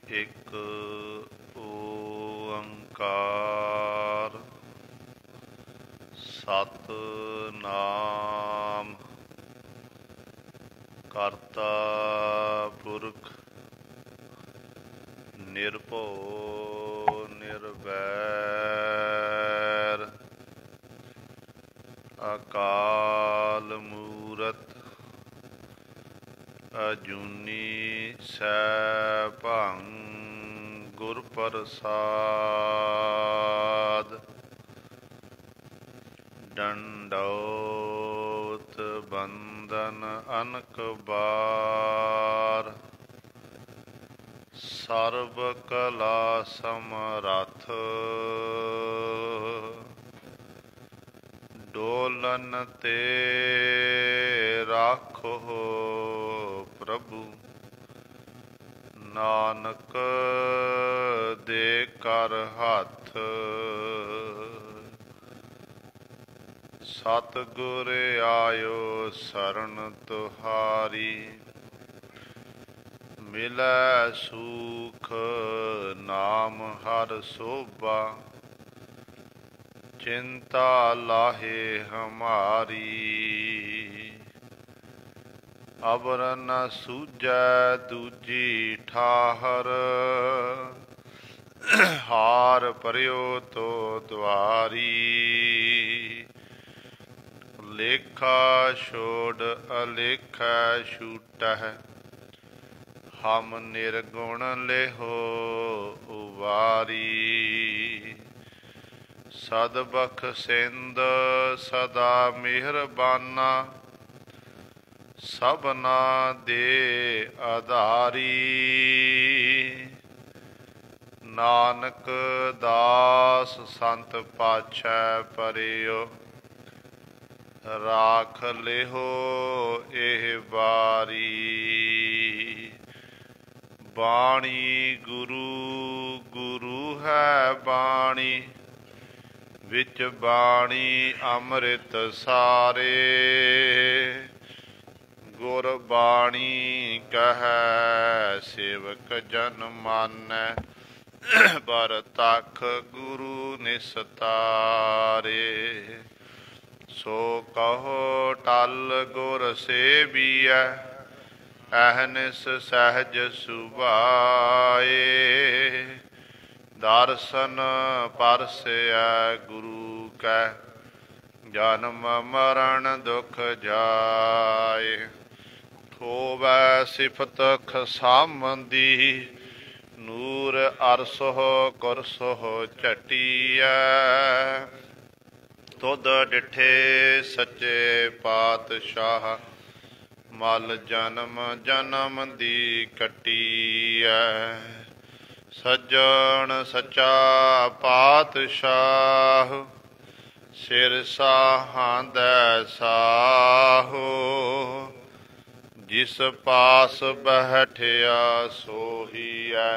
ਇੱਕ ਓੰਕਾਰ ਸਤਿਨਾਮ ਕਰਤਾ ਪੁਰਖ ਨਿਰਭਉ ਨਿਰਵੈਰ ਅਕਾਲ ਮੂਰਤ ਅਜੂਨੀ ਸੈਭੰ ਗੁਰ ਪ੍ਰਸਾਦ ਡੰਡੌਤ ਬੰਦਨ ਅਨਕ ਬਾਰ ਸਰਬ ਕਲਾ ਸਮਰੱਥ ਡੋਲਨ ਤੇ ਰਾਖੋ ਪ੍ਰਭੂ ਨਾਨਕ ਦੇ ਕਰ ਹੱਥ ਸਤਿਗੁਰ ਆਇਓ ਸਰਨ ਤੁਹਾਰੀ ਮਿਲੈ ਸੂਖ ਨਾਮ ਹਰ ਸੋਭਾ ਚਿੰਤਾ ਲਾਹੇ ਹਮਾਰੀ ਅਬਰ ਨ ਸੂਝੈ ਦੂਜੀ ਠਾਹਰ ਹਾਰ ਪਰਿਓ ਤੋ ਦੁਆਰੀ ਲੇਖਾ ਛੋੜ ਅਲੇਖਾ ਛੂਟਹਿ ਹਮ ਨਿਰਗੁਣ ਲੇਹੋ ਉਵਾਰੀ ਸਦ ਬਖਸ਼ਿੰਦ ਸਦਾ ਮਿਹਰਬਾਨਾ ਸਭਨਾ ਦੇ ਆਧਾਰੀ ਨਾਨਕ ਦਾਸ ਸੰਤ ਪਾਛੈ ਪਰਿਓ ਰਾਖ ਲਿਹੋ ਇਹ ਵਾਰੀ ਬਾਣੀ ਗੁਰੂ ਗੁਰੂ ਹੈ ਬਾਣੀ ਵਿੱਚ ਬਾਣੀ ਅੰਮ੍ਰਿਤ ਸਾਰੇ ਗੁਰ ਬਾਣੀ ਕਹੈ ਸੇਵਕ ਜਨ ਮਾਨੈ ਬਰ ਤਖ ਗੁਰੂ ਨਿਸਤਾਰੇ ਸੋ ਕਹੋ ਟਲ ਗੁਰ ਸੇਵੀਐ ਅਹਨਿਸ ਸਹਿਜ ਸੁਭਾਏ ਦਰਸ਼ਨ ਪਰਸੈ ਗੁਰੂ ਕੈ ਜਨਮ ਮਰਨ ਦੁਖ ਜਾਏ ਹੋਵੈ ਸਿਫਤ ਖਸਾਮੰਦੀ ਨੂਰ ਅਰਸੋ ਕੁਰਸੋ ਝਟੀਐ ਤੁਧ ਡਿਠੇ ਸੱਚੇ ਪਾਤਸ਼ਾਹ ਮਲ ਜਨਮ ਜਨਮ ਦੀ ਕੱਟੀਐ ਸੱਜਣ ਸੱਚਾ ਪਾਤਸ਼ਾਹ ਸਿਰ ਸਾਹਾਂਦੈ ਸਾਹੋ ਜਿਸ ਪਾਸ ਬੈਠਿਆ ਸੋਹੀਐ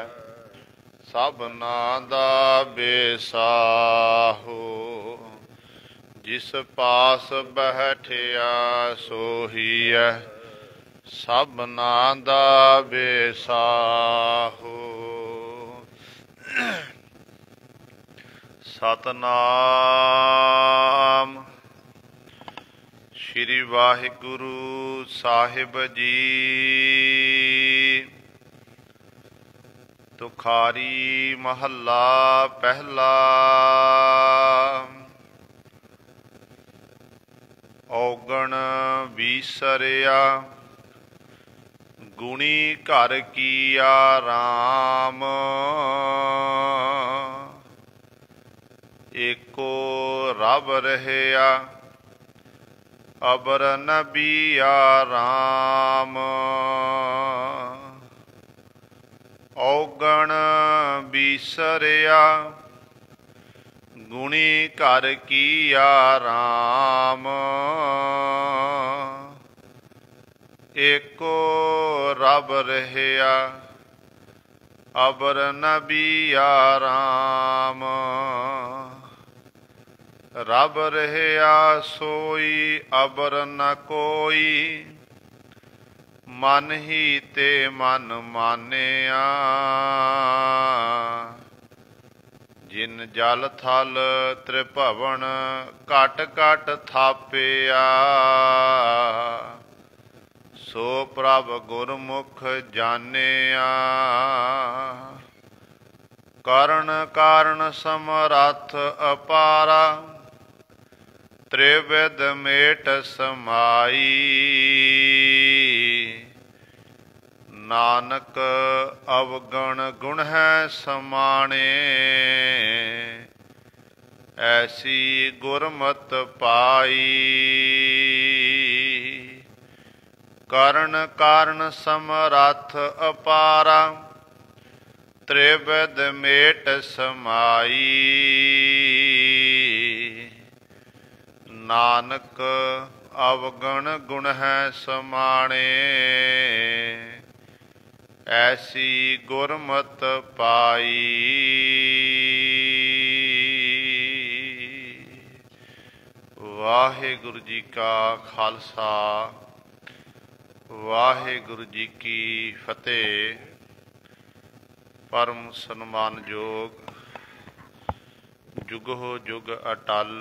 ਸਭਨਾ ਦਾ ਬੇਸਾਹੋ ਜਿਸ ਪਾਸ ਬੈਠਿਆ ਸੋਹੀਐ ਸਭਨਾ ਦਾ ਬੇਸਾਹੋ ਸਤਨਾਮ ਸ਼੍ਰੀ ਵਾਹਿਗੁਰੂ ਸਾਹਿਬ ਜੀ ਤੁਖਾਰੀ ਮਹੱਲਾ ਪਹਿਲਾ ਔਗਣ ਵੀਸਰਿਆ ਗੁਣੀ ਘਰ ਕੀਆ ਰਾਮ ਏਕੋ ਰਬ ਰਹਿਆ ਅਬਰ ਨਬੀਆ ਰਾਮ ਔਗਣ ਵੀਸਰਿਆ ਗੁਣੀ ਘਰ ਕੀਆ ਰਾਮ ਏਕੋ ਰਬ ਰਹਿਆ ਅਬਰ ਨਬੀਆ ਰਾਮ रब रहया सोई अबर न कोई ਮਨ ਹੀ ਤੇ ਮਨ ਮਾਨਿਆ, ਜਿਨ ਜਲ ਥਲ ਤ੍ਰਿਭਵਨ ਘਟ ਘਟ ਥਾਪਿਆ, ਸੋ ਪ੍ਰਭ ਗੁਰਮੁਖ ਜਾਣਿਆ। ਕਰਨ ਕਾਰਨ ਸਮਰੱਥ ਅਪਾਰਾ, ਤ੍ਰਿਵਿਧ ਮੇਟ ਸਮਾਈ, ਨਾਨਕ ਅਵਗਣ ਗੁਣ ਹੈ ਸਮਾਣੇ, ਐਸੀ ਗੁਰਮਤਿ ਪਾਈ। ਕਰਨ ਕਾਰਨ ਸਮਰੱਥ ਅਪਾਰਾ, ਤ੍ਰਿਵਿਧ ਮੇਟ ਸਮਾਈ, ਨਾਨਕ ਅਵਗਣ ਗੁਣ ਹੈ ਸਮਾਣੇ, ਐਸੀ ਗੁਰਮਤਿ ਪਾਈ। ਵਾਹਿਗੁਰੂ ਜੀ ਕਾ ਖਾਲਸਾ, ਵਾਹਿਗੁਰੂ ਜੀ ਕੀ ਫਤਿਹ। ਪਰਮ ਸਨਮਾਨਯੋਗ, ਜੁਗੋ ਜੁਗ ਅਟਲ,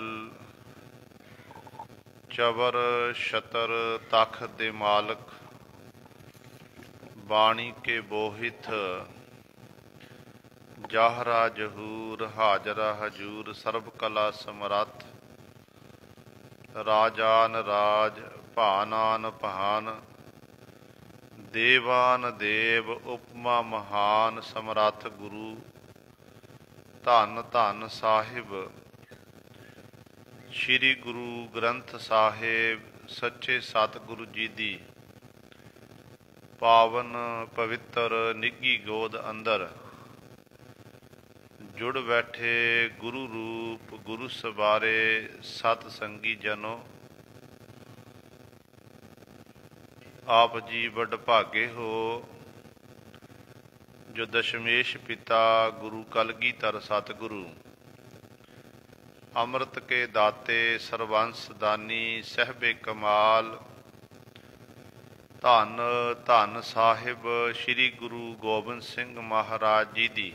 ਚਬਰ ਛਤਰ ਤਖ਼ਤ ਦੇ ਮਾਲਕ, ਬਾਣੀ ਕੇ ਬੋਹਿਤ, ਜਾਹਰਾ ਜਹੂਰ ਹਾਜ਼ਰਾ ਹਜੂਰ, ਸਰਬ ਕਲਾ ਸਮਰੱਥ, ਰਾਜਾਨ ਰਾਜ ਭਾਨਾਨ ਭਾਨ, ਦੇਵਾਨ ਦੇਵ ਉਪਮਾ ਮਹਾਨ, ਸਮਰੱਥ ਗੁਰੂ ਧੰਨ ਧੰਨ ਸਾਹਿਬ ਸ਼੍ਰੀ ਗੁਰੂ ਗ੍ਰੰਥ ਸਾਹਿਬ ਸੱਚੇ ਸਤਿਗੁਰੂ ਜੀ ਦੀ ਪਾਵਨ ਪਵਿੱਤਰ ਨਿੱਘੀ ਗੋਦ ਅੰਦਰ ਜੁੜ ਬੈਠੇ ਗੁਰੂ ਰੂਪ ਗੁਰੂ ਸਵਾਰੇ ਸਤ ਸੰਗੀ ਜਨੋ, ਆਪ ਜੀ ਵੱਡ ਭਾਗੇ ਹੋ ਜੋ ਦਸ਼ਮੇਸ਼ ਪਿਤਾ ਗੁਰੂ ਕਲਗੀਧਰ ਸਤਿਗੁਰੂ, ਅੰਮ੍ਰਿਤ ਕੇ ਦਾਤੇ ਸਰਬੰਸ ਦਾਨੀ ਸਹਿਬੇ ਕਮਾਲ, ਧੰਨ ਧੰਨ ਸਾਹਿਬ ਸ੍ਰੀ ਗੁਰੂ ਗੋਬਿੰਦ ਸਿੰਘ ਮਹਾਰਾਜ ਜੀ ਦੀ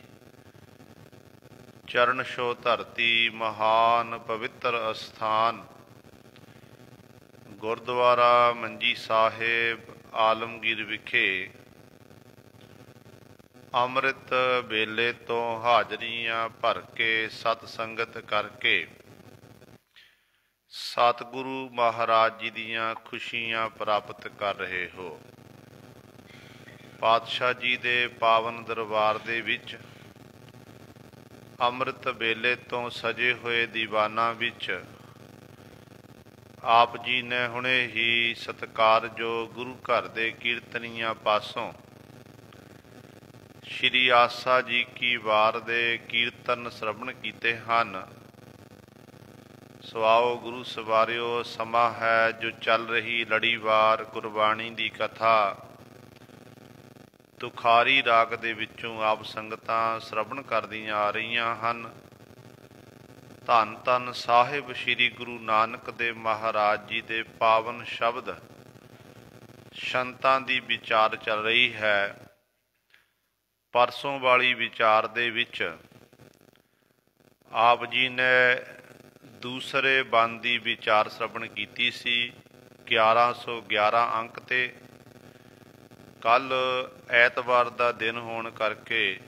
ਚਰਨ ਛੋਹ ਧਰਤੀ, ਮਹਾਨ ਪਵਿੱਤਰ ਅਸਥਾਨ ਗੁਰਦੁਆਰਾ ਮੰਜੀ ਸਾਹਿਬ ਆਲਮਗੀਰ ਵਿਖੇ ਅੰਮ੍ਰਿਤ ਵੇਲੇ ਤੋਂ ਹਾਜ਼ਰੀਆਂ ਭਰ ਕੇ ਸਤ ਸੰਗਤ ਕਰਕੇ ਸਤਿਗੁਰੂ ਮਹਾਰਾਜ ਜੀ ਦੀਆਂ ਖੁਸ਼ੀਆਂ ਪ੍ਰਾਪਤ ਕਰ ਰਹੇ ਹੋ। ਪਾਤਸ਼ਾਹ ਜੀ ਦੇ ਪਾਵਨ ਦਰਬਾਰ ਦੇ ਵਿੱਚ ਅੰਮ੍ਰਿਤ ਵੇਲੇ ਤੋਂ ਸਜੇ ਹੋਏ ਦੀਵਾਨਾਂ ਵਿੱਚ ਆਪ ਜੀ ਨੇ ਹੁਣੇ ਹੀ ਸਤਿਕਾਰਯੋਗ ਗੁਰੂ ਘਰ ਦੇ ਕੀਰਤਨੀਆਂ ਪਾਸੋਂ ਸ਼੍ਰੀ ਆਸਾ ਜੀ ਕੀ ਵਾਰ ਦੇ ਕੀਰਤਨ ਸਰਵਣ ਕੀਤੇ ਹਨ। ਸਵਾਓ ਗੁਰੂ ਸਵਾਰਿਓ, ਸਮਾਂ ਹੈ ਜੋ ਚੱਲ ਰਹੀ ਲੜੀਵਾਰ ਗੁਰਬਾਣੀ ਦੀ ਕਥਾ ਤੁਖਾਰੀ ਰਾਗ ਦੇ ਵਿੱਚੋਂ ਆਪ ਸੰਗਤਾਂ ਸਰਵਣ ਕਰਦੀਆਂ ਆ ਰਹੀਆਂ ਹਨ। ਧੰਨ ਧੰਨ ਸਾਹਿਬ ਸ੍ਰੀ ਗੁਰੂ ਨਾਨਕ ਦੇਵ ਮਹਾਰਾਜ ਜੀ ਦੇ ਪਾਵਨ ਸ਼ਬਦ ਸੰਤਾਂ ਦੀ ਵਿਚਾਰ ਚੱਲ ਰਹੀ ਹੈ। ਪਰਸੋਂ ਵਾਲੀ ਵਿਚਾਰ ਦੇ ਵਿੱਚ ਆਪ ਜੀ ਨੇ ਦੂਸਰੇ ਬੰਦ ਦੀ ਵਿਚਾਰ ਸਰਵਣ ਕੀਤੀ ਸੀ 1111 ਅੰਕ ਤੇ। ਕੱਲ ਐਤਵਾਰ ਦਾ ਦਿਨ ਹੋਣ ਕਰਕੇ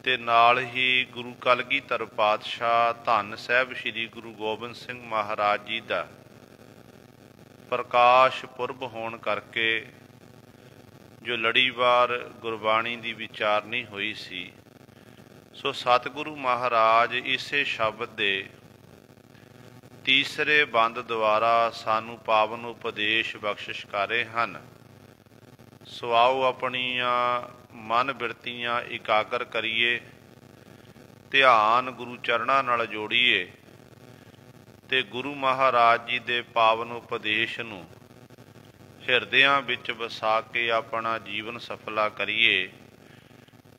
ਤੇ ਨਾਲ ਹੀ ਗੁਰੂ ਕਲਗੀਧਰ ਪਾਤਸ਼ਾਹ ਧੰਨ ਸਾਹਿਬ ਸ੍ਰੀ ਗੁਰੂ ਗੋਬਿੰਦ ਸਿੰਘ ਮਹਾਰਾਜ ਜੀ ਦਾ ਪ੍ਰਕਾਸ਼ ਪੁਰਬ ਹੋਣ ਕਰਕੇ ਜੋ ਲੜੀਵਾਰ ਗੁਰਬਾਣੀ ਦੀ ਵਿਚਾਰਨੀ ਹੋਈ ਸੀ, ਸੋ ਸਤਿਗੁਰੂ ਮਹਾਰਾਜ ਇਸੇ ਸ਼ਬਦ ਦੇ ਤੀਸਰੇ ਬੰਦ ਦੁਆਰਾ ਸਾਨੂੰ ਪਾਵਨ ਉਪਦੇਸ਼ ਬਖਸ਼ਿਸ਼ ਕਰ ਰਹੇ ਹਨ। ਸੋ ਆਓ ਆਪਣੀਆਂ ਮਨ ਬਿਰਤੀਆਂ ਇਕਾਗਰ ਕਰੀਏ, ਧਿਆਨ ਗੁਰੂ ਚਰਨਾਂ ਨਾਲ ਜੋੜੀਏ ਤੇ ਗੁਰੂ ਮਹਾਰਾਜ ਜੀ ਦੇ ਪਾਵਨ ਉਪਦੇਸ਼ ਨੂੰ ਹਿਰਦਿਆਂ ਵਿੱਚ ਵਸਾ ਕੇ ਆਪਣਾ ਜੀਵਨ ਸਫਲਾ ਕਰੀਏ।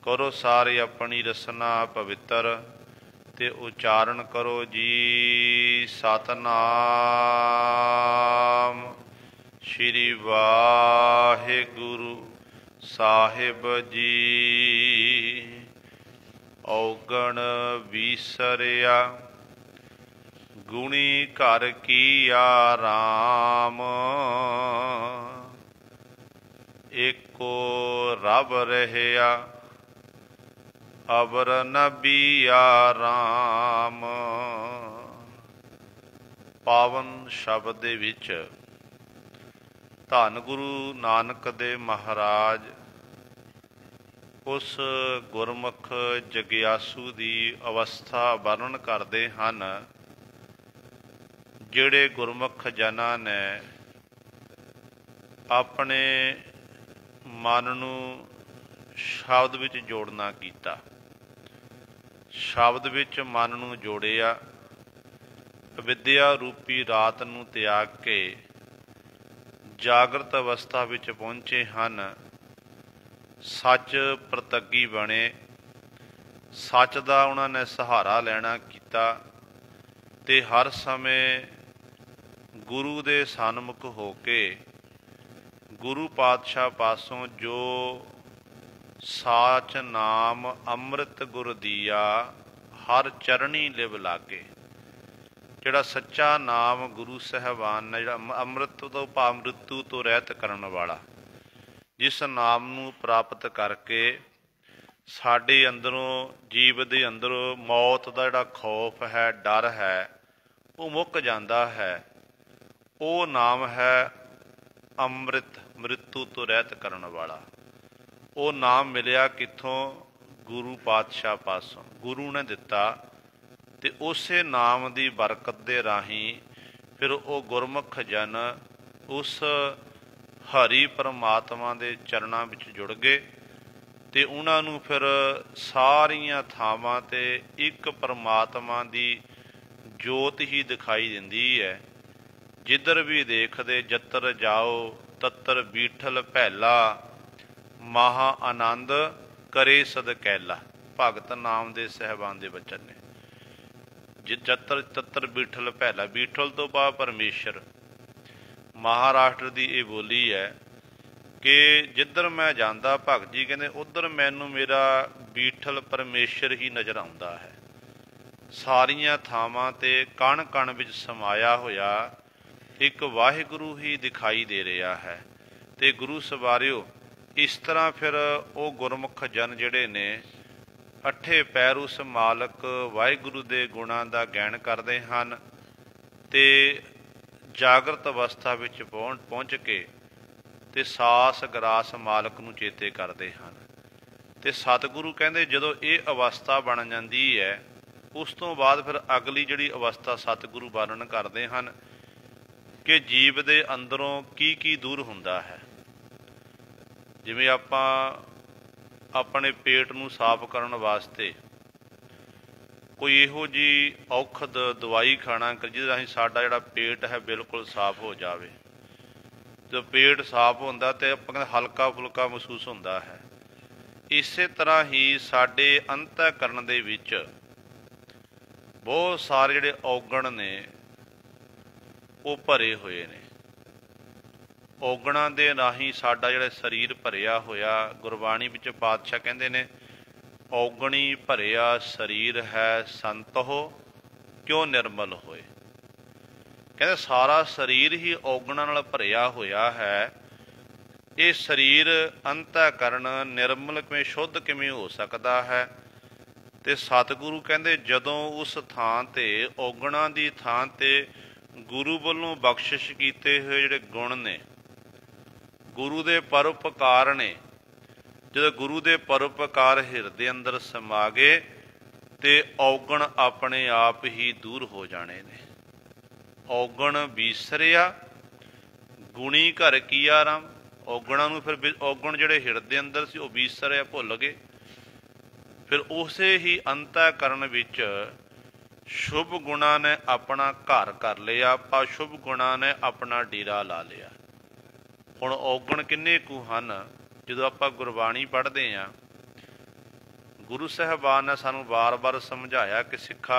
ਕਰੋ ਸਾਰੇ ਆਪਣੀ ਰਸਨਾ ਪਵਿੱਤਰ ਤੇ ਉਚਾਰਨ ਕਰੋ ਜੀ ਸਤਨਾਮ श्री वाहिगुरु साहिब जी। औगण विसरिया गुणी घर कीया राम। एको रब रहया अबर नबीया राम। पावन शब्द दे विच धन गुरु नानक देव महाराज उस गुरमुख जगियासू की अवस्था वर्णन करते हैं जिहड़े गुरमुख जना ने अपने मन नूं शब्द विच जोड़ना कीता, शब्द विच मन नूं जोड़िया, विद्या रूपी रात नूं त्याग के जागृत अवस्था विच पहुंचे हन। सच प्रतगी बने, सच दा उन्हां ने सहारा लेना कीता ते हर समय गुरु दे सन्मुख हो के गुरु पातशाह पासों जो साच नाम अमृत गुर दिया हर चरणी लिव लागे। जिहड़ा सच्चा नाम गुरु साहबान ने जिहड़ा अमृत तो भाव मृत्यु तो रहत करन वाला, जिस नाम नूं प्राप्त करके साडे अंदरों जीव दे अंदरों मौत दा जिहड़ा खौफ है, डर है, वो मुक जाता है। वो नाम है अमृत, मृत्यु तो रहत करन वाला। वो नाम मिलिया कित्थों? गुरु पातशाह पासों, गुरु ने दिता। ते उसे नाम की बरकत दे राही फिर वो गुरमुख जन उस हरि परमात्मा दे चरणों विच जुड़ गए ते उन्हां नूं फिर सारियां थावां ते एक परमात्मा की जोत ही दिखाई दिंदी है। जिधर भी देखदे जत्र जाओ तत्र बीठल भैला, महा आनंद करे सद कैला। भगत नाम दे साहबान दे वचन ने। जत्र तत्र बीठल भैला, बीठल तो बाद परमेश्वर। महाराष्ट्र की ये बोली है कि जिधर मैं जाता भगत जी कहते उधर मैनू मेरा बीठल परमेश्वर ही नज़र आता है। सारियां थावां ते कण कण विच समाया होया एक वाहिगुरु ही दिखाई दे रहा है। ते गुरु सवारियो इस तरह फिर वो गुरमुख जन जिहड़े ने अठे पैर उस मालक वाहिगुरु दे गुणां दा गैण करते हैं ते जागृत अवस्था विच पहुँच के ते सास ग्रास मालक नूं चेते करते हैं। ते सतगुरु कहते जदों ये अवस्था बन जाती है उस तो बाद फिर अगली जिहड़ी अवस्था सतगुरु वर्णन करते हैं कि जीव दे अंदरों की दूर हुंदा है। जिवें आपां अपने पेट नूं साफ करन वास्ते कोई इहो जी औखद दवाई खाना जिहदे राहीं साडा जिहड़ा पेट है बिल्कुल साफ हो जाए। जो पेट साफ होंदा ते आपां हल्का फुल्का महसूस होंदा है। इसे तरह ही साडे अंतःकरण दे विच बहुत सारे जिहड़े औगण ने वो भरे हुए ने। औगणां दे राही साडा जिहड़ा शरीर भरिया होया, गुरबाणी विच पातशाह कहंदे ने औगणी भरिया शरीर है संत हो क्यों निर्मल होए। कहते सारा शरीर ही औगणां नाल भरिया होया है। ये शरीर अंतःकरण निर्मल किवें शुद्ध किवें हो सकता है? ते सतगुरु कहंदे जदों उस थां ते औगणां दी थां ते गुरु वल्लों बख्शिश कीते होए जिहड़े गुण ने, गुरु दे परोपकार ने, जदों गुरु दे परोपकार हिरदे अंदर समा गए ते औगण अपने आप ही दूर हो जाने ने। औगण विसरिया गुणी घर कीया राम। औगणा नूं फिर औगण जिहड़े हिरदे अंदर सी वो विसरिया, भुल गए। फिर उसे ही अंतःकरण विच शुभ गुणा ने अपना घर कर लिया, अशुभ गुणा ने अपना डेरा ला लिया। हुण औगण किन्ने कु हन? जदों आपां गुरबाणी पढ़दे हां, गुरु साहबान ने सानूं बार बार समझाया कि सिखा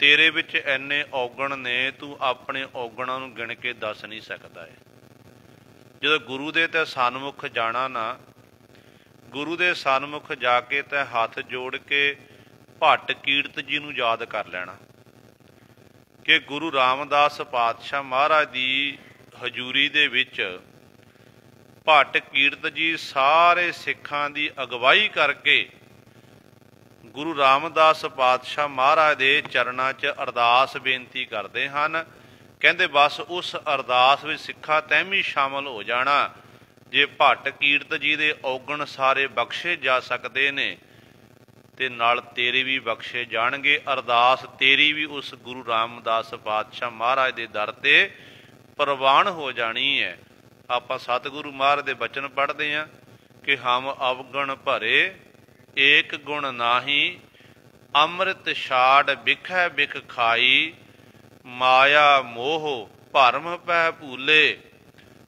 तेरे विच इन्ने औगण ने तू अपने औगणों नूं गिण के दस नहीं सकता है। जो गुरु दे ते सन्मुख जाना ना, गुरु दे सन्मुख जाके ते हथ जोड़ के भट्ट कीरत जी नूं याद कर लेना कि गुरु रामदास पातशाह महाराज दी हजूरी दे विच भट्ट कीरत जी सारे सिखां दी अगवाई करके गुरु रामदास पातशाह महाराज दे चरणां 'च अरदास बेनती करते हैं। कहते बस उस अरदास विच सिखा तैं भी शामिल हो जाना। जे भट्ट कीरत जी दे औगण सारे बख्शे जा सकते ने ते नाल तेरे भी बख्शे जाणगे। अरदास तेरी भी उस गुरु रामदास पातशाह महाराज दे दर ते प्रवान हो जानी है। आपां सतगुरु महाराज दे बचन पढ़ते हैं कि हम अवगण भरे एक गुण नाही, अमृत छाड़ बिखै बिख खाई, माया मोह भरम पै भूले,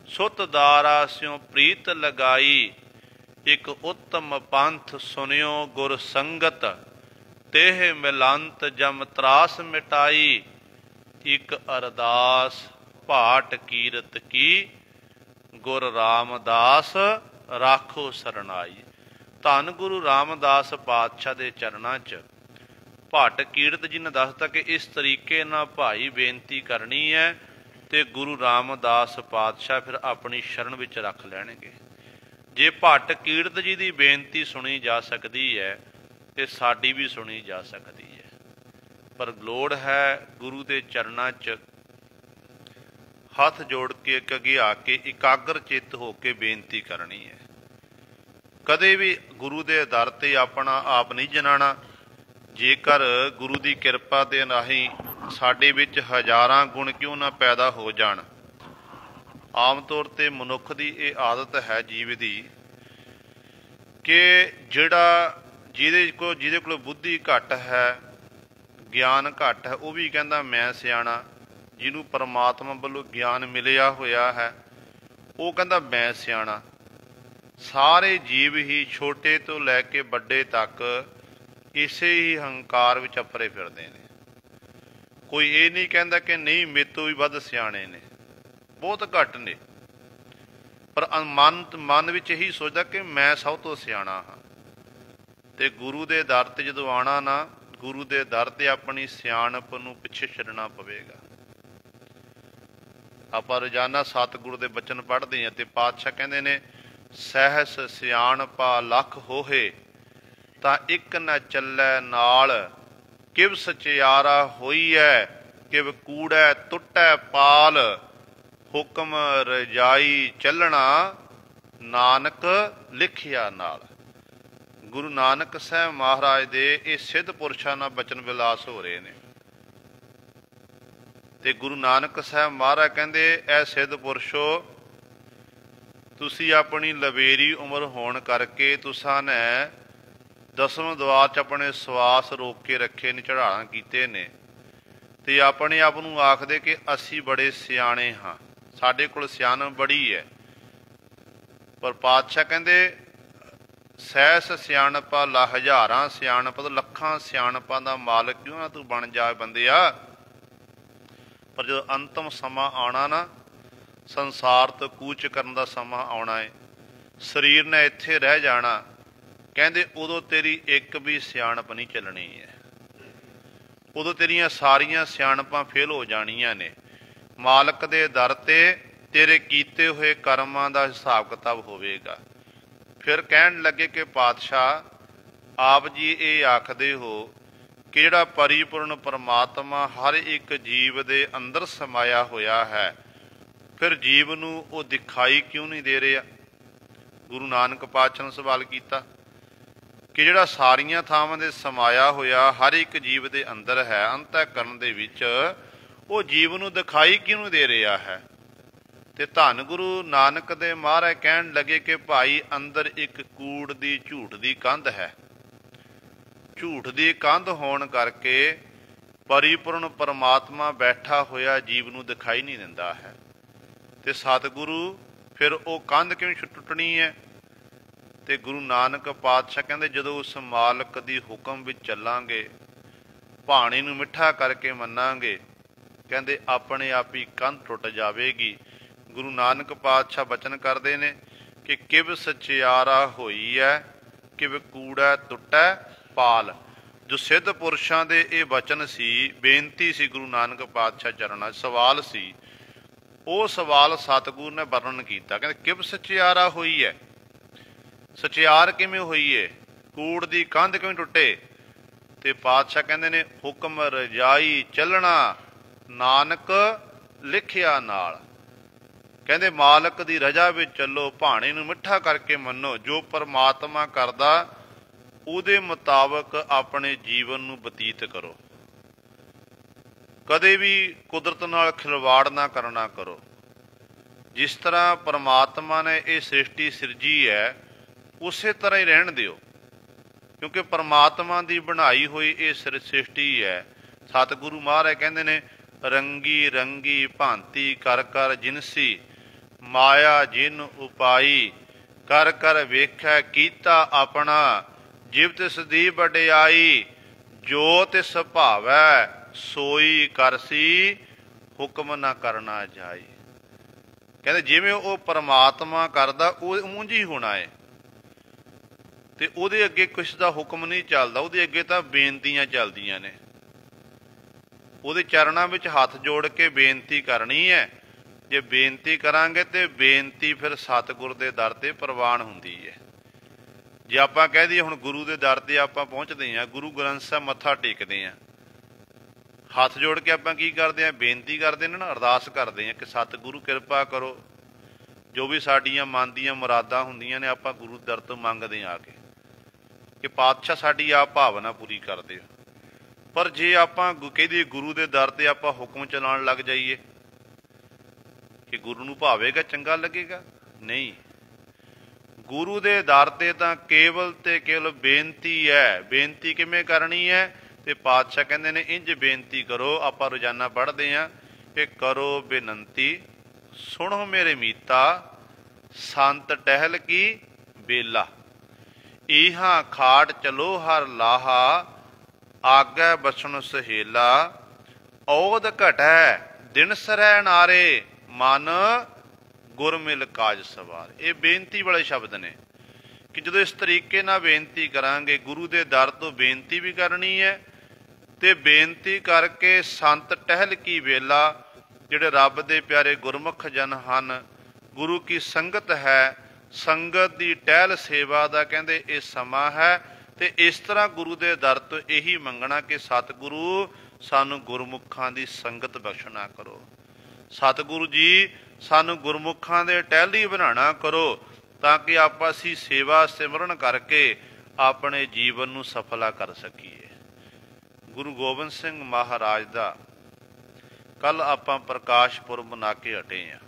सुत दारा स्यों प्रीत लगाई, एक उत्तम पंथ सुनियो गुर संगत, तेह मिलंत जम त्रास मिटाई, एक अरदास भाट कीरत की, गुर रामदास राखो सरनाई। धन गुरु रामदास पातशाह के चरणों च भट्ट कीरत जी ने दसता कि इस तरीके ना भाई बेनती करनी है तो गुरु रामदास पातशाह फिर अपनी शरण विच रख लैणगे। जे भट्ट कीरत जी की बेनती सुनी जा सकती है तो साडी भी सुनी जा सकती है, पर लोड़ है गुरु के चरणों च हथ जोड़ के घगिया के इकागर चित्त होके बेनती करनी है। कदे भी गुरु के दर ते अपना आप नहीं जनाना। जेकर गुरु की किरपा दे राही साडे विच हज़ारां गुण क्यों ना पैदा हो जाण, आम तौर ते मनुख की ये आदत है जीव की कि जिहड़ा जिहदे कोल बुद्धि घट है, ज्ञान घट है, वह भी कहता मैं सियाणा। जिन्हों परमात्मा वालों ज्ञान मिलिया होया है वो कहता मैं सियाणा। सारे जीव ही छोटे तो लैके बड़े तक इसे ही हंकार विच अपरे फिरदे ने। कोई ये नहीं कहता कि नहीं मेरे तो भी वध सियाणे ने, बहुत घट ने, पर मन विच यही सोचदा कि मैं सब तो सियाणा हाँ। ते गुरु के दर ते जदों आना ना, गुरु के दर ते अपनी सियाणप नूं पिछे छड्डना पवेगा। आपां रोजाना सतगुरु के बचन पढ़ते हैं तो पातशाह कहते ने सहस सियाणपा लख होहे, तां इक न चलै नाल, किव सचियारा होई है, किव कूड़ै टुटै पाल, हुक्म रजाई चलना नानक लिखिया नाल। गुरु नानक साहब महाराज दे ये सिद्ध पुरशां नाल बचन विलास हो रहे हैं। ते गुरु नानक साहब महाराज कहते ऐ सिद्ध पुरशो, तुसी अपनी लवेरी उम्र होने करके तुसां ने दसवें द्वार च अपने सवास रोक के रखे ने, चढ़ाणा कीते ने, ते अपने आप नूं आखदे कि असी बड़े सियाणे हाँ, साडे कोल सियाणप बड़ी है। पर पातशाह कहते सहस सियाणपा ला हज़ारां सियाणप, तो लखां सियाणपां दा मालक क्यों ना तू बन जा बंदिया। पर जो अंतिम समा आना ना, संसार तो कूच करन दा समा आना है, शरीर ने इत्थे रह जाना, कहते उदों तेरी एक भी सियाणप नहीं चलनी है। उदों तेरियां सारियां सियाणपां फेल हो जानियां ने। मालक दे दर ते तेरे कीते हुए कर्मां दा हिसाब किताब होवेगा। फिर कहन लगे कि पातशाह आप जी ये आखदे हो कि जिहड़ा परिपूर्ण परमात्मा हर एक जीव दे अंदर समाया होया है, फिर जीव नूं वो दिखाई क्यों नहीं दे रहा। गुरु नानक पातशाह ने सवाल किया कि जिहड़ा सारियां थावां दे समाया होया हर एक जीव दे अंदर है, अंतःकरण दे विच वो जीव नूं दिखाई क्यों नहीं दे रहा है। ते धन गुरु नानक दे महाराज कहन लगे कि भाई अंदर एक कूड़ दी झूठ दी कंध है। झूठ दी कंध होण करके परिपूर्ण परमात्मा बैठा होया जीव नूं दिखाई नहीं दिंदा है। ते सतगुरु फिर वो कंध क्यों टुटनी है। ते गुरु नानक पातशाह कहते जदों उस मालक दी हुक्म विच चलांगे ਭਾਣੇ ਨੂੰ ਮਿੱਠਾ ਕਰਕੇ ਮੰਨਾਂਗੇ, ਕਹਿੰਦੇ ਆਪਣੇ ਆਪ ਹੀ ਕੰਧ ਟੁੱਟ ਜਾਵੇਗੀ। ਗੁਰੂ ਨਾਨਕ ਪਾਤਸ਼ਾਹ ਬਚਨ ਕਰਦੇ ਨੇ ਕਿ ਕਿਵ ਸਚਿਆਰਾ ਹੋਈ ਹੈ, ਕਿਵ ਕੂੜਾ ਟੁੱਟੈ ਪਾਲ। ਜੋ ਸਿੱਧ ਪੁਰਸ਼ਾਂ ਦੇ ਇਹ ਬਚਨ ਸੀ, ਬੇਨਤੀ ਸੀ ਗੁਰੂ ਨਾਨਕ ਪਾਤਸ਼ਾਹ ਚਰਨਾਂ 'ਚ, ਸਵਾਲ ਸੀ। ਉਹ ਸਵਾਲ ਸਤਿਗੁਰੂ ਨੇ ਵਰਣਨ ਕੀਤਾ, ਕਹਿੰਦੇ ਕਿਵ ਸਚਿਆਰਾ ਹੋਈ ਹੈ, ਸਚਿਆਰ ਕਿਵੇਂ ਹੋਈ ਹੈ, ਕੂੜ ਦੀ ਕੰਧ ਕਿਵੇਂ ਟੁੱਟੇ। ਤੇ ਪਾਤਸ਼ਾਹ ਕਹਿੰਦੇ ਨੇ ਹੁਕਮ ਰਜਾਈ ਚੱਲਣਾ, ਨਾਨਕ ਲਿਖਿਆ ਨਾਲ। ਕਹਿੰਦੇ ਮਾਲਕ ਦੀ ਰਜਾ ਵਿੱਚ ਚੱਲੋ, ਭਾਣੇ ਨੂੰ ਮਿੱਠਾ ਕਰਕੇ ਮੰਨੋ, ਜੋ ਪਰਮਾਤਮਾ ਕਰਦਾ ਉਹਦੇ ਮੁਤਾਬਕ ਆਪਣੇ ਜੀਵਨ ਨੂੰ ਬਤੀਤ ਕਰੋ। ਕਦੇ ਵੀ ਕੁਦਰਤ ਨਾਲ ਖਿਲਵਾੜ ਨਾ ਕਰਨਾ ਕਰੋ। ਜਿਸ ਤਰ੍ਹਾਂ ਪਰਮਾਤਮਾ ਨੇ ਇਹ ਸ੍ਰਿਸ਼ਟੀ ਸਿਰਜੀ ਹੈ, ਉਸੇ ਤਰ੍ਹਾਂ ਹੀ ਰਹਿਣ ਦਿਓ, ਕਿਉਂਕਿ ਪਰਮਾਤਮਾ ਦੀ ਬਣਾਈ ਹੋਈ ਇਹ ਸ੍ਰਿਸ਼ਟੀ ਹੈ। ਸਤਿਗੁਰੂ ਮਹਾਰਾਜ ਕਹਿੰਦੇ ਨੇ ਰੰਗੀ ਰੰਗੀ ਭਾਂਤੀ ਕਰ ਕਰ ਜਿਨਸੀ, ਮਾਇਆ ਜਿਨ ਉਪਾਈ ਕਰ ਕਰ ਵੇਖੈ ਕੀਤਾ ਆਪਣਾ, ਜਿਵ ਤਿਸ ਦੀ ਵਡਿਆਈ ਜੋ ਤਿਸ ਭਾਵੈ ਸੋਈ ਕਰਸੀ, ਹੁਕਮ ਨਾ ਕਰਨਾ ਜਾਈ। ਕਹਿੰਦੇ ਜਿਵੇਂ ਉਹ ਪਰਮਾਤਮਾ ਕਰਦਾ ਉਹ ਉਂਝ ਹੀ ਹੋਣਾ ਹੈ, ਤੇ ਉਹਦੇ ਅੱਗੇ ਕੁਛ ਦਾ ਹੁਕਮ ਨਹੀਂ ਚੱਲਦਾ, ਉਹਦੇ ਅੱਗੇ ਤਾਂ ਬੇਨਤੀਆਂ ਚੱਲਦੀਆਂ ਨੇ। ਉਹਦੇ ਚਰਨਾਂ ਵਿੱਚ ਹੱਥ ਜੋੜ ਕੇ ਬੇਨਤੀ ਕਰਨੀ ਹੈ। ਜੇ ਬੇਨਤੀ ਕਰਾਂਗੇ ਤੇ ਬੇਨਤੀ ਫਿਰ ਸਤਿਗੁਰ ਦੇ ਦਰ ਤੇ ਪ੍ਰਵਾਨ ਹੁੰਦੀ ਹੈ। ਜੇ ਆਪਾਂ ਕਹਿ ਦਈਏ ਹੁਣ ਗੁਰੂ ਦੇ ਦਰ ਤੇ ਆਪਾਂ ਪਹੁੰਚਦੇ ਹਾਂ, ਗੁਰੂ ਗ੍ਰੰਥ ਸਾਹਿਬ ਮੱਥਾ ਟੇਕਦੇ ਹਾਂ, ਹੱਥ ਜੋੜ ਕੇ ਆਪਾਂ ਕੀ ਕਰਦੇ ਹਾਂ, ਬੇਨਤੀ ਕਰਦੇ ਨੇ ਨਾ, ਅਰਦਾਸ ਕਰਦੇ ਹਾਂ ਕਿ ਸਤਿਗੁਰੂ ਕਿਰਪਾ ਕਰੋ, ਜੋ ਵੀ ਸਾਡੀਆਂ ਮਨ ਦੀਆਂ ਮੁਰਾਦਾਂ ਹੁੰਦੀਆਂ ਨੇ ਆਪਾਂ ਗੁਰੂ ਦਰ ਤੋਂ ਮੰਗਦੇ ਹਾਂ ਆ ਕੇ, ਕਿ ਪਾਤਸ਼ਾਹ ਸਾਡੀ ਆਪ ਭਾਵਨਾ ਪੂਰੀ ਕਰ ਦਿਓ। ਪਰ ਜੇ ਆਪਾਂ ਕਹਿੰਦੇ ਗੁਰੂ ਦੇ ਦਰ ਤੇ ਆਪਾਂ ਹੁਕਮ ਚਲਾਉਣ ਲੱਗ ਜਾਈਏ ਕਿ ਗੁਰੂ ਨੂੰ ਭਾਵੇਗਾ, ਚੰਗਾ ਲੱਗੇਗਾ, ਨਹੀਂ। ਗੁਰੂ ਦੇ ਦਰ ਤੇ ਤਾਂ ਕੇਵਲ ਤੇ ਕੇਵਲ ਬੇਨਤੀ ਹੈ। ਬੇਨਤੀ ਕਿਵੇਂ ਕਰਨੀ ਹੈ? ਤੇ ਪਾਤਸ਼ਾਹ ਕਹਿੰਦੇ ਨੇ ਇੰਝ ਬੇਨਤੀ ਕਰੋ। ਆਪਾਂ ਰੋਜ਼ਾਨਾ ਪੜ੍ਹਦੇ ਹਾਂ ਕਿ ਕਰੋ ਬੇਨੰਤੀ ਸੁਣੋ ਮੇਰੇ ਮੀਤਾ, ਸੰਤ ਟਹਿਲ ਕੀ ਬੇਲਾ, ਇਹਾਂ ਖਾਟ ਚਲੋ ਹਰ ਲਾਹਾ, ਆਗੈ ਬਸਣ ਸਹੇਲਾ, ਔਦ ਘਟੈ ਦਿਨ ਸਰੈ ਨਾਰੇ, ਮਨ ਗੁਰ ਮਿਲ ਕਾਜ ਸਵਾਰ। ਇਹ ਬੇਨਤੀ ਵਾਲੇ ਸ਼ਬਦ ਨੇ ਕਿ ਜਦੋਂ ਇਸ ਤਰੀਕੇ ਨਾਲ ਬੇਨਤੀ ਕਰਾਂਗੇ, ਗੁਰੂ ਦੇ ਦਰ ਤੋਂ ਬੇਨਤੀ ਵੀ ਕਰਨੀ ਹੈ, ਤੇ ਬੇਨਤੀ ਕਰਕੇ ਸੰਤ ਟਹਿਲ ਕੀ ਵੇਲਾ, ਜਿਹੜੇ ਰੱਬ ਦੇ ਪਿਆਰੇ ਗੁਰਮੁਖ ਜਨ ਹਨ, ਗੁਰੂ ਕੀ ਸੰਗਤ ਹੈ, ਸੰਗਤ ਦੀ ਟਹਿਲ ਸੇਵਾ ਦਾ ਕਹਿੰਦੇ ਇਹ ਸਮਾਂ ਹੈ। ਤੇ ਇਸ ਤਰ੍ਹਾਂ ਗੁਰੂ ਦੇ ਦਰ ਤੋਂ ਇਹੀ ਮੰਗਣਾ ਕਿ ਸਤਿਗੁਰੂ ਸਾਨੂੰ ਗੁਰਮੁਖਾਂ ਦੀ ਸੰਗਤ ਬਖਸ਼ਣਾ ਕਰੋ, ਸਤਿਗੁਰੂ ਜੀ ਸਾਨੂੰ ਗੁਰਮੁਖਾਂ ਦੇ ਟਹਿਲੀ ਬਣਾਉਣਾ ਕਰੋ, ਤਾਂ ਕਿ ਆਪਾਂ ਅਸੀਂ ਸੇਵਾ ਸਿਮਰਨ ਕਰਕੇ ਆਪਣੇ ਜੀਵਨ ਨੂੰ ਸਫਲਾ ਕਰ ਸਕੀਏ। ਗੁਰੂ ਗੋਬਿੰਦ ਸਿੰਘ ਮਹਾਰਾਜ ਦਾ ਕੱਲ ਆਪਾਂ ਪ੍ਰਕਾਸ਼ ਪੁਰਬ ਮਨਾ ਕੇ ਹਟੇ ਹਾਂ,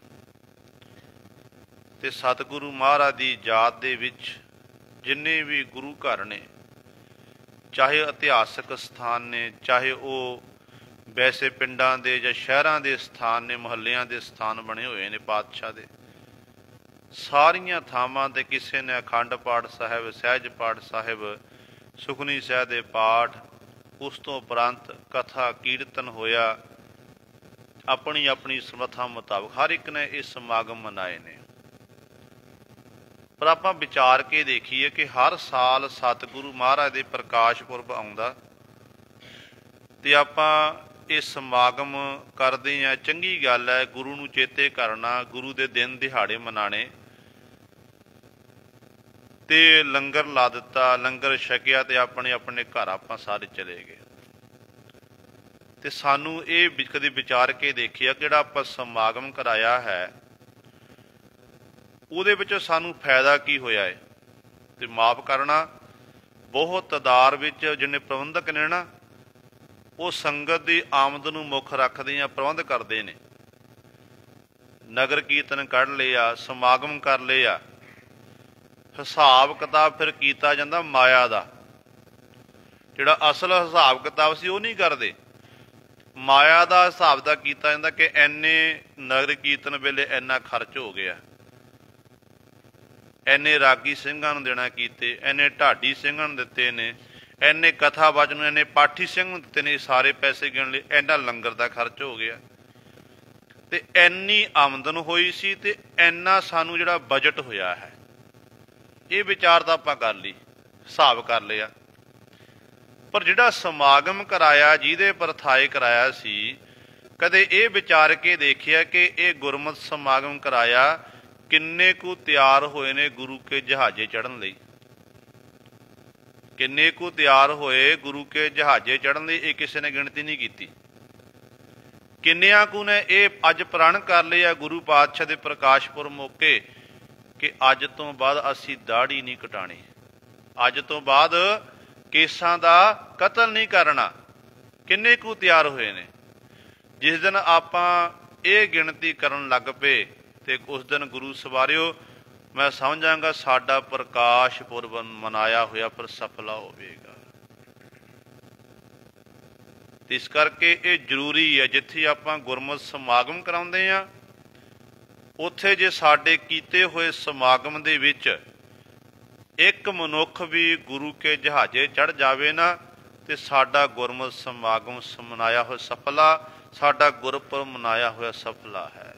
ਤੇ ਸਤਿਗੁਰੂ ਮਹਾਰਾਜ ਦੀ ਯਾਦ ਦੇ ਵਿੱਚ ਜਿੰਨੇ ਵੀ ਗੁਰੂ ਘਰ ਨੇ, ਚਾਹੇ ਇਤਿਹਾਸਕ ਸਥਾਨ ਨੇ, ਚਾਹੇ ਉਹ ਵੈਸੇ ਪਿੰਡਾਂ ਦੇ ਜਾਂ ਸ਼ਹਿਰਾਂ ਦੇ ਸਥਾਨ ਨੇ, ਮੁਹੱਲਿਆਂ ਦੇ ਸਥਾਨ ਬਣੇ ਹੋਏ ਨੇ ਪਾਤਸ਼ਾਹ ਦੇ, ਸਾਰੀਆਂ ਥਾਵਾਂ 'ਤੇ ਕਿਸੇ ਨੇ ਅਖੰਡ ਪਾਠ ਸਾਹਿਬ, ਸਹਿਜ ਪਾਠ ਸਾਹਿਬ, ਸੁਖਨੀ ਸਾਹਿਬ ਦੇ ਪਾਠ, ਉਸ ਤੋਂ ਉਪਰੰਤ ਕਥਾ ਕੀਰਤਨ ਹੋਇਆ। ਆਪਣੀ ਆਪਣੀ ਸਮਰੱਥਾ ਮੁਤਾਬਕ ਹਰ ਇੱਕ ਨੇ ਇਹ ਸਮਾਗਮ ਮਨਾਏ ਨੇ। ਪਰ ਆਪਾਂ ਵਿਚਾਰ ਕੇ ਦੇਖੀਏ ਕਿ ਹਰ ਸਾਲ ਸਤਿਗੁਰੂ ਮਹਾਰਾਜ ਦੇ ਪ੍ਰਕਾਸ਼ ਪੁਰਬ ਆਉਂਦਾ ਤੇ ਆਪਾਂ ਇਹ ਸਮਾਗਮ ਕਰਦੇ ਹਾਂ। ਚੰਗੀ ਗੱਲ ਹੈ, ਗੁਰੂ ਨੂੰ ਚੇਤੇ ਕਰਨਾ, ਗੁਰੂ ਦੇ ਦਿਨ ਦਿਹਾੜੇ ਮਨਾਣੇ। ਤੇ ਲੰਗਰ ਲਾ ਦਿੱਤਾ, ਲੰਗਰ ਛਕਿਆ ਤੇ ਆਪਣੇ ਆਪਣੇ ਘਰ ਆਪਾਂ ਸਾਰੇ ਚਲੇ ਗਏ। ਤੇ ਸਾਨੂੰ ਇਹ ਕਦੇ ਵਿਚਾਰ ਕੇ ਦੇਖਿਆ ਜਿਹੜਾ ਆਪਾਂ ਸਮਾਗਮ ਕਰਾਇਆ ਹੈ ਉਹਦੇ ਵਿੱਚ ਸਾਨੂੰ ਫਾਇਦਾ ਕੀ ਹੋਇਆ ਹੈ? ਤੇ ਮਾਫ ਕਰਨਾ, ਬਹੁਤ ਤਾਦਾਦ ਵਿੱਚ ਜਿੰਨੇ ਪ੍ਰਬੰਧਕ ਨੇ ਨਾ, ਉਹ ਸੰਗਤ ਦੀ ਆਮਦ ਨੂੰ ਮੁੱਖ ਰੱਖਦੇ ਆ, ਪ੍ਰਬੰਧ ਕਰਦੇ ਨੇ। ਨਗਰ ਕੀਰਤਨ ਕੱਢ ਲਿਆ, ਸਮਾਗਮ ਕਰ ਲਿਆ, ਹਿਸਾਬ ਕਿਤਾਬ ਫਿਰ ਕੀਤਾ ਜਾਂਦਾ ਮਾਇਆ ਦਾ। ਜਿਹੜਾ ਅਸਲ ਹਿਸਾਬ ਕਿਤਾਬ ਸੀ ਉਹ ਨਹੀਂ ਕਰਦੇ, ਮਾਇਆ ਦਾ ਹਿਸਾਬ ਦਾ ਕੀਤਾ ਜਾਂਦਾ ਕਿ ਇੰਨੇ ਨਗਰ ਕੀਰਤਨ ਵੇਲੇ ਇੰਨਾ ਖਰਚ ਹੋ ਗਿਆ, ਇੰਨੇ ਰਾਗੀ ਸਿੰਘਾਂ ਨੂੰ ਦੇਣਾ ਕੀਤੇ, ਇੰਨੇ ਢਾਡੀ ਸਿੰਘਾਂ ਨੂੰ ਦਿੱਤੇ ਨੇ, ਇੰਨੇ ਕਥਾ ਵਚਨ, ਇੰਨੇ ਪਾਠੀ ਸਿੰਘ ਨੂੰ ਦਿੱਤੇ ਨੇ, ਸਾਰੇ ਪੈਸੇ ਗਿਣ ਲਏ, ਇੰਨਾ ਲੰਗਰ ਦਾ ਖਰਚ ਹੋ ਗਿਆ, ਤੇ ਇੰਨੀ ਆਮਦਨ ਹੋਈ ਸੀ, ਤੇ ਇੰਨਾ ਸਾਨੂੰ ਜਿਹੜਾ ਬਜਟ ਹੋਇਆ ਹੈ। ਇਹ ਵਿਚਾਰ ਤਾਂ ਆਪਾਂ ਕਰ ਲਈ, ਹਿਸਾਬ ਕਰ ਲਿਆ। ਪਰ ਜਿਹੜਾ ਸਮਾਗਮ ਕਰਾਇਆ, ਜਿਹਦੇ ਪਰਥਾਏ ਕਰਾਇਆ ਸੀ, ਕਦੇ ਇਹ ਵਿਚਾਰ ਕੇ ਦੇਖਿਆ ਕਿ ਇਹ ਗੁਰਮਤਿ ਸਮਾਗਮ ਕਰਾਇਆ ਕਿੰਨੇ ਕੁ ਤਿਆਰ ਹੋਏ ਨੇ ਗੁਰੂ ਕੇ ਜਹਾਜ਼ੇ ਚੜ੍ਹਨ ਲਈ? ਕਿੰਨੇ ਕੁ ਤਿਆਰ ਹੋਏ ਗੁਰੂ ਕੇ ਜਹਾਜ਼ੇ ਚੜ੍ਹਨ ਲਈ? ਇਹ ਕਿਸੇ ਨੇ ਗਿਣਤੀ ਨਹੀਂ ਕੀਤੀ। ਕਿੰਨਿਆਂ ਕੁ ਨੇ ਇਹ ਅੱਜ ਪ੍ਰਣ ਕਰ ਲਿਆ ਗੁਰੂ ਪਾਤਸ਼ਾਹ ਦੇ ਪ੍ਰਕਾਸ਼ ਪੁਰਬ ਮੌਕੇ ਕਿ ਅੱਜ ਤੋਂ ਬਾਅਦ ਅਸੀਂ ਦਾੜੀ ਨਹੀਂ ਕਟਾਣੀ, ਅੱਜ ਤੋਂ ਬਾਅਦ ਕੇਸਾਂ ਦਾ ਕਤਲ ਨਹੀਂ ਕਰਨਾ? ਕਿੰਨੇ ਕੁ ਤਿਆਰ ਹੋਏ ਨੇ? ਜਿਸ ਦਿਨ ਆਪਾਂ ਇਹ ਗਿਣਤੀ ਕਰਨ ਲੱਗ ਪਏ ਤੇ ਉਸ ਦਿਨ ਗੁਰੂ ਸਵਾਰਿਓ, ਮੈਂ ਸਮਝਾਂਗਾ ਸਾਡਾ ਪ੍ਰਕਾਸ਼ ਪੁਰਬ ਮਨਾਇਆ ਹੋਇਆ ਪਰ ਸਫਲਾ ਹੋਵੇਗਾ। ਇਸ ਕਰਕੇ ਇਹ ਜ਼ਰੂਰੀ ਹੈ, ਜਿੱਥੇ ਆਪਾਂ ਗੁਰਮਤਿ ਸਮਾਗਮ ਕਰਾਉਂਦੇ ਹਾਂ, ਉੱਥੇ ਜੇ ਸਾਡੇ ਕੀਤੇ ਹੋਏ ਸਮਾਗਮ ਦੇ ਵਿੱਚ ਇੱਕ ਮਨੁੱਖ ਵੀ ਗੁਰੂ ਕੇ ਜਹਾਜ਼ੇ ਚੜ੍ਹ ਜਾਵੇ ਨਾ, ਤੇ ਸਾਡਾ ਗੁਰਮਤਿ ਸਮਾਗਮ ਮਨਾਇਆ ਹੋਇਆ ਸਫਲਾ, ਸਾਡਾ ਗੁਰਪੁਰਬ ਮਨਾਇਆ ਹੋਇਆ ਸਫਲਾ ਹੈ।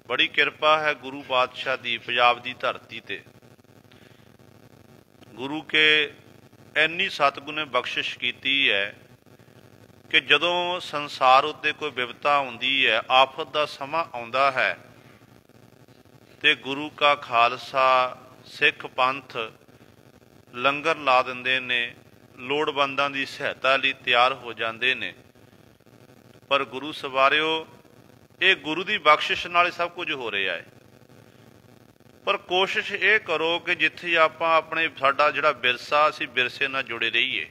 ਬੜੀ ਕਿਰਪਾ ਹੈ ਗੁਰੂ ਪਾਤਸ਼ਾਹ ਦੀ ਪੰਜਾਬ ਦੀ ਧਰਤੀ ਤੇ। ਗੁਰੂ ਕੇ ਇੰਨੀ ਸਤਿਗੁਰੂ ਨੇ ਬਖਸ਼ਿਸ਼ ਕੀਤੀ ਹੈ ਕਿ ਜਦੋਂ ਸੰਸਾਰ ਉੱਤੇ ਕੋਈ ਵਿਪਤਾ ਆਉਂਦੀ ਹੈ, ਆਫਤ ਦਾ ਸਮਾਂ ਆਉਂਦਾ ਹੈ, ਤੇ ਗੁਰੂ ਕਾ ਖਾਲਸਾ ਸਿੱਖ ਪੰਥ ਲੰਗਰ ਲਾ ਦਿੰਦੇ ਨੇ, ਲੋੜਵੰਦਾਂ ਦੀ ਸਹਾਇਤਾ ਲਈ ਤਿਆਰ ਹੋ ਜਾਂਦੇ ਨੇ। ਪਰ ਗੁਰੂ ਸਵਾਰਿਓ, ਇਹ ਗੁਰੂ ਦੀ ਬਖਸ਼ਿਸ਼ ਨਾਲ ਸਭ ਕੁਝ ਹੋ ਰਿਹਾ ਹੈ। ਪਰ ਕੋਸ਼ਿਸ਼ ਇਹ ਕਰੋ ਕਿ ਜਿੱਥੇ ਆਪਾਂ ਆਪਣੇ, ਸਾਡਾ ਜਿਹੜਾ ਵਿਰਸਾ, ਅਸੀਂ ਵਿਰਸੇ ਨਾਲ ਜੁੜੇ ਰਹੀਏ।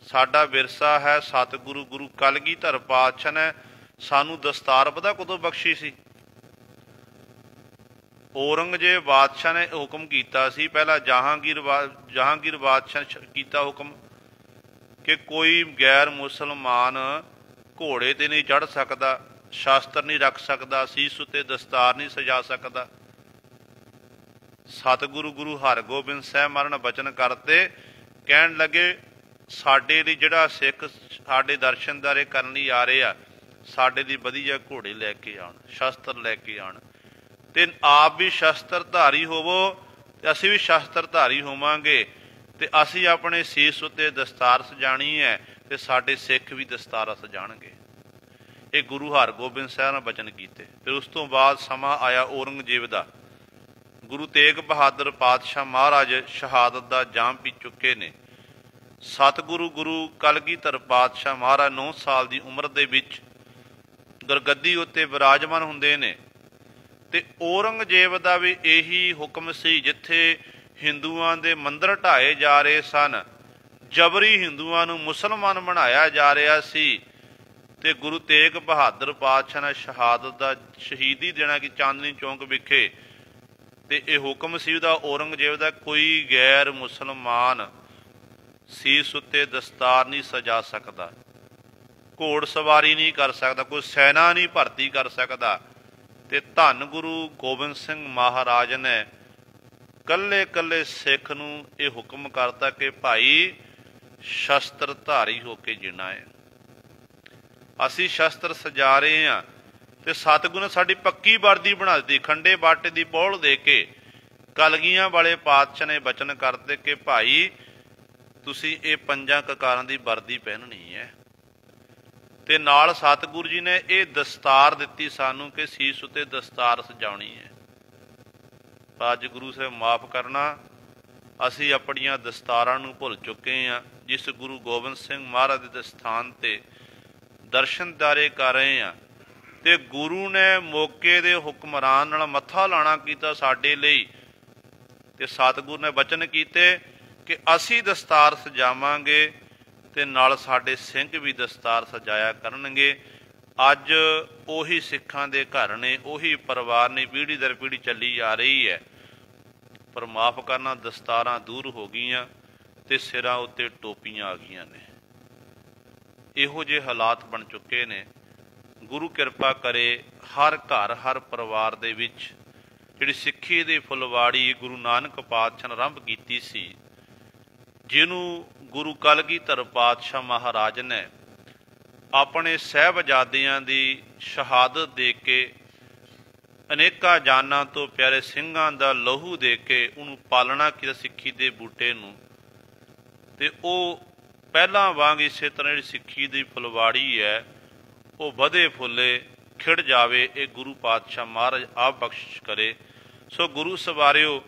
ਸਾਡਾ ਵਿਰਸਾ ਹੈ ਸਤਿਗੁਰੂ ਗੁਰੂ ਕਲਗੀਧਰ ਪਾਤਸ਼ਾਹ ਨੇ ਸਾਨੂੰ ਦਸਤਾਰ ਪਤਾ ਕਦੋਂ ਬਖਸ਼ੀ ਸੀ? ਔਰੰਗਜ਼ੇਬ ਬਾਦਸ਼ਾਹ ਨੇ ਹੁਕਮ ਕੀਤਾ ਸੀ, ਪਹਿਲਾਂ ਜਹਾਂਗੀਰ ਬਾਦਸ਼ਾਹ ਨੇ ਕੀਤਾ ਹੁਕਮ ਕਿ ਕੋਈ ਗੈਰ ਮੁਸਲਮਾਨ ਘੋੜੇ ਤੇ ਨਹੀਂ ਚੜ੍ਹ ਸਕਦਾ, ਸ਼ਾਸਤਰ ਨਹੀਂ ਰੱਖ ਸਕਦਾ, ਸੀਸ ਉੱਤੇ ਦਸਤਾਰ ਨਹੀਂ ਸਜਾ ਸਕਦਾ। ਸਤਿਗੁਰੂ ਗੁਰੂ ਹਰਗੋਬਿੰਦ ਸਾਹਿਬ ਮਹਾਰਾਜ ਨੇ ਬਚਨ ਕਰਤੇ, ਕਹਿਣ ਲੱਗੇ ਸਾਡੇ ਲਈ ਜਿਹੜਾ ਸਿੱਖ ਸਾਡੇ ਦਰਸ਼ਨਦਾਰੇ ਕਰਨ ਲਈ ਆ ਰਹੇ ਆ, ਸਾਡੇ ਲਈ ਵਧੀਆ ਘੋੜੇ ਲੈ ਕੇ ਆਉਣ, ਸ਼ਸਤਰ ਲੈ ਕੇ ਆਉਣ, ਤੇ ਆਪ ਵੀ ਸ਼ਸਤਰਧਾਰੀ ਹੋਵੋ ਤੇ ਅਸੀਂ ਵੀ ਸ਼ਸਤਰਧਾਰੀ ਹੋਵਾਂਗੇ, ਤੇ ਅਸੀਂ ਆਪਣੇ ਸੀਸ ਉੱਤੇ ਦਸਤਾਰ ਸਜਾਣੀ ਹੈ, ਤੇ ਸਾਡੇ ਸਿੱਖ ਵੀ ਦਸਤਾਰਾਂ ਸਜਾਣਗੇ। ਇਹ ਗੁਰੂ ਹਰਗੋਬਿੰਦ ਸਾਹਿਬ ਨੇ ਬਚਨ ਕੀਤੇ। ਫਿਰ ਉਸ ਤੋਂ ਬਾਅਦ ਸਮਾਂ ਆਇਆ ਔਰੰਗਜ਼ੇਬ ਦਾ। ਗੁਰੂ ਤੇਗ ਬਹਾਦਰ ਪਾਤਸ਼ਾਹ ਮਹਾਰਾਜ ਸ਼ਹਾਦਤ ਦਾ ਜਾਮ ਪੀ ਚੁੱਕੇ ਨੇ। ਸਤਿਗੁਰੂ ਗੁਰੂ ਕਲਗੀਧਰ ਪਾਤਸ਼ਾਹ ਮਹਾਰਾਜ 9 ਸਾਲ ਦੀ ਉਮਰ ਦੇ ਵਿੱਚ ਗੁਰਗੱਦੀ ਉੱਤੇ ਵਿਰਾਜਮਾਨ ਹੁੰਦੇ ਨੇ, ਤੇ ਔਰੰਗਜ਼ੇਬ ਦਾ ਵੀ ਇਹੀ ਹੁਕਮ ਸੀ। ਜਿੱਥੇ ਹਿੰਦੂਆਂ ਦੇ ਮੰਦਰ ਢਾਏ ਜਾ ਰਹੇ ਸਨ, ਜਬਰੀ ਹਿੰਦੂਆਂ ਨੂੰ ਮੁਸਲਮਾਨ ਬਣਾਇਆ ਜਾ ਰਿਹਾ ਸੀ, ਤੇ ਗੁਰੂ ਤੇਗ ਬਹਾਦਰ ਪਾਤਸ਼ਾਹ ਨੇ ਸ਼ਹਾਦਤ ਦਾ ਸ਼ਹੀਦੀ ਦੇਣਾ ਕਿ ਚਾਂਦਨੀ ਚੌਂਕ ਵਿਖੇ, ਤੇ ਇਹ ਹੁਕਮ ਸੀ ਉਹਦਾ ਔਰੰਗਜ਼ੇਬ ਦਾ, ਕੋਈ ਗੈਰ ਮੁਸਲਮਾਨ ਸੀਸ ਉੱਤੇ ਦਸਤਾਰ ਨਹੀਂ ਸਜਾ ਸਕਦਾ, ਘੋੜ ਸਵਾਰੀ ਨਹੀਂ ਕਰ ਸਕਦਾ, ਕੋਈ ਸੈਨਾ ਨਹੀਂ ਭਰਤੀ ਕਰ ਸਕਦਾ। ਤੇ ਧੰਨ ਗੁਰੂ ਗੋਬਿੰਦ ਸਿੰਘ ਮਹਾਰਾਜ ਨੇ ਕੱਲੇ ਕੱਲੇ ਸਿੱਖ ਨੂੰ ਇਹ ਹੁਕਮ ਕਰਤਾ ਕਿ ਭਾਈ ਸ਼ਸਤਰਧਾਰੀ ਹੋ ਕੇ ਜੀਣਾ ਹੈ। ਅਸੀਂ ਸ਼ਸਤਰ ਸਜਾ ਰਹੇ ਹਾਂ, ਤੇ ਸਤਿਗੁਰੂ ਨੇ ਸਾਡੀ ਪੱਕੀ ਵਰਦੀ ਬਣਾ ਦਿੱਤੀ। ਖੰਡੇ ਬਾਟੇ ਦੀ ਪੌਲ ਦੇ ਕੇ ਕਲਗੀਆਂ ਵਾਲੇ ਪਾਤਸ਼ਾਹ ਨੇ ਬਚਨ ਕਰਤੇ ਕਿ ਭਾਈ ਤੁਸੀਂ ਇਹ 5 ਕਕਾਰਾਂ ਦੀ ਵਰਦੀ ਪਹਿਨਣੀ ਹੈ, ਤੇ ਨਾਲ ਸਤਿਗੁਰੂ ਜੀ ਨੇ ਇਹ ਦਸਤਾਰ ਦਿੱਤੀ ਸਾਨੂੰ ਕਿ ਸੀਸ ਉੱਤੇ ਦਸਤਾਰ ਸਜਾਉਣੀ ਹੈ। ਅੱਜ ਗੁਰੂ ਸਾਹਿਬ ਮਾਫ ਕਰਨਾ, ਅਸੀਂ ਆਪਣੀਆਂ ਦਸਤਾਰਾਂ ਨੂੰ ਭੁੱਲ ਚੁੱਕੇ ਹਾਂ। ਜਿਸ ਗੁਰੂ ਗੋਬਿੰਦ ਸਿੰਘ ਮਹਾਰਾਜ ਦੇ ਸਥਾਨ ਤੇ ਦਰਸ਼ਨਦਾਰੇ ਕਰ ਰਹੇ ਹਾਂ, ਤੇ ਗੁਰੂ ਨੇ ਮੌਕੇ ਦੇ ਹੁਕਮਰਾਨ ਨਾਲ ਮੱਥਾ ਲਾਣਾ ਕੀਤਾ ਸਾਡੇ ਲਈ, ਤੇ ਸਤਿਗੁਰੂ ਨੇ ਬਚਨ ਕੀਤੇ ਕਿ ਅਸੀਂ ਦਸਤਾਰ ਸਜਾਵਾਂਗੇ, ਤੇ ਨਾਲ ਸਾਡੇ ਸਿੰਘ ਵੀ ਦਸਤਾਰ ਸਜਾਇਆ ਕਰਨਗੇ। ਅੱਜ ਉਹੀ ਸਿੱਖਾਂ ਦੇ ਘਰ ਨੇ, ਉਹੀ ਪਰਿਵਾਰ ਨੇ, ਪੀੜ੍ਹੀ ਦਰ ਪੀੜ੍ਹੀ ਚੱਲੀ ਆ ਰਹੀ ਹੈ। ਪਰ ਮਾਫ ਕਰਨਾ, ਦਸਤਾਰਾਂ ਦੂਰ ਹੋ ਗਈਆਂ ਤੇ ਸਿਰਾਂ ਉੱਤੇ ਟੋਪੀਆਂ ਆ ਗਈਆਂ ਨੇ। ਇਹੋ ਜਿਹੇ ਹਾਲਾਤ ਬਣ ਚੁੱਕੇ ਨੇ। ਗੁਰੂ ਕਿਰਪਾ ਕਰੇ ਹਰ ਘਰ ਹਰ ਪਰਿਵਾਰ ਦੇ ਵਿੱਚ ਜਿਹੜੀ ਸਿੱਖੀ ਦੀ ਫੁਲਵਾੜੀ ਗੁਰੂ ਨਾਨਕ ਪਾਤਸ਼ਾਹ ਨੇ ਆਰੰਭ ਕੀਤੀ ਸੀ, ਜਿਹਨੂੰ ਗੁਰੂ ਕਲਗੀਧਰ ਪਾਤਸ਼ਾਹ ਮਹਾਰਾਜ ਨੇ ਆਪਣੇ ਸਾਹਿਬਜ਼ਾਦਿਆਂ ਦੀ ਸ਼ਹਾਦਤ ਦੇ ਕੇ ਅਨੇਕਾਂ ਜਾਨਾਂ ਤੋਂ ਪਿਆਰੇ ਸਿੰਘਾਂ ਦਾ ਲਹੂ ਦੇ ਕੇ ਉਹਨੂੰ ਪਾਲਣਾ ਕੀਤਾ ਸਿੱਖੀ ਦੇ ਬੂਟੇ ਨੂੰ, ਤੇ ਉਹ ਪਹਿਲਾਂ ਵਾਂਗ ਇਸੇ ਤਰ੍ਹਾਂ ਜਿਹੜੀ ਸਿੱਖੀ ਦੀ ਫੁਲਵਾੜੀ ਹੈ ਉਹ ਵਧੇ ਫੁੱਲੇ ਖਿੜ ਜਾਵੇ। ਇਹ ਗੁਰੂ ਪਾਤਸ਼ਾਹ ਮਹਾਰਾਜ ਆਪ ਬਖਸ਼ਿਸ਼ ਕਰੇ। ਸੋ ਗੁਰੂ ਸਵਾਰਿਓ,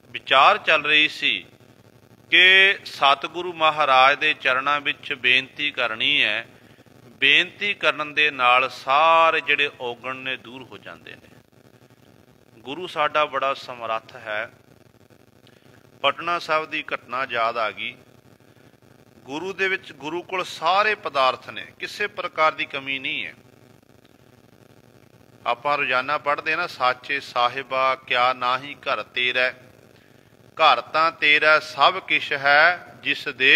ਵਿਚਾਰ ਚੱਲ ਰਹੀ ਸੀ ਕਿ ਸਤਿਗੁਰੂ ਮਹਾਰਾਜ ਦੇ ਚਰਨਾਂ ਵਿੱਚ ਬੇਨਤੀ ਕਰਨੀ ਹੈ। ਬੇਨਤੀ ਕਰਨ ਦੇ ਨਾਲ ਸਾਰੇ ਜਿਹੜੇ ਔਗਣ ਨੇ ਦੂਰ ਹੋ ਜਾਂਦੇ ਨੇ। ਗੁਰੂ ਸਾਡਾ ਬੜਾ ਸਮਰੱਥ ਹੈ। ਪਟਨਾ ਸਾਹਿਬ ਦੀ ਘਟਨਾ ਯਾਦ ਆ ਗਈ। ਗੁਰੂ ਦੇ ਵਿੱਚ, ਗੁਰੂ ਕੋਲ ਸਾਰੇ ਪਦਾਰਥ ਨੇ, ਕਿਸੇ ਪ੍ਰਕਾਰ ਦੀ ਕਮੀ ਨਹੀਂ ਹੈ। ਆਪਾਂ ਰੋਜ਼ਾਨਾ ਪੜ੍ਹਦੇ ਨਾ, ਸਾਚੇ ਸਾਹਿਬਾ ਕਿਆ ਨਾਹੀ ਘਰ ਤੇਰਾ, ਘਰ ਤਾਂ ਤੇਰਾ ਸਭ ਕਿਛ ਹੈ, ਜਿਸ ਦੇ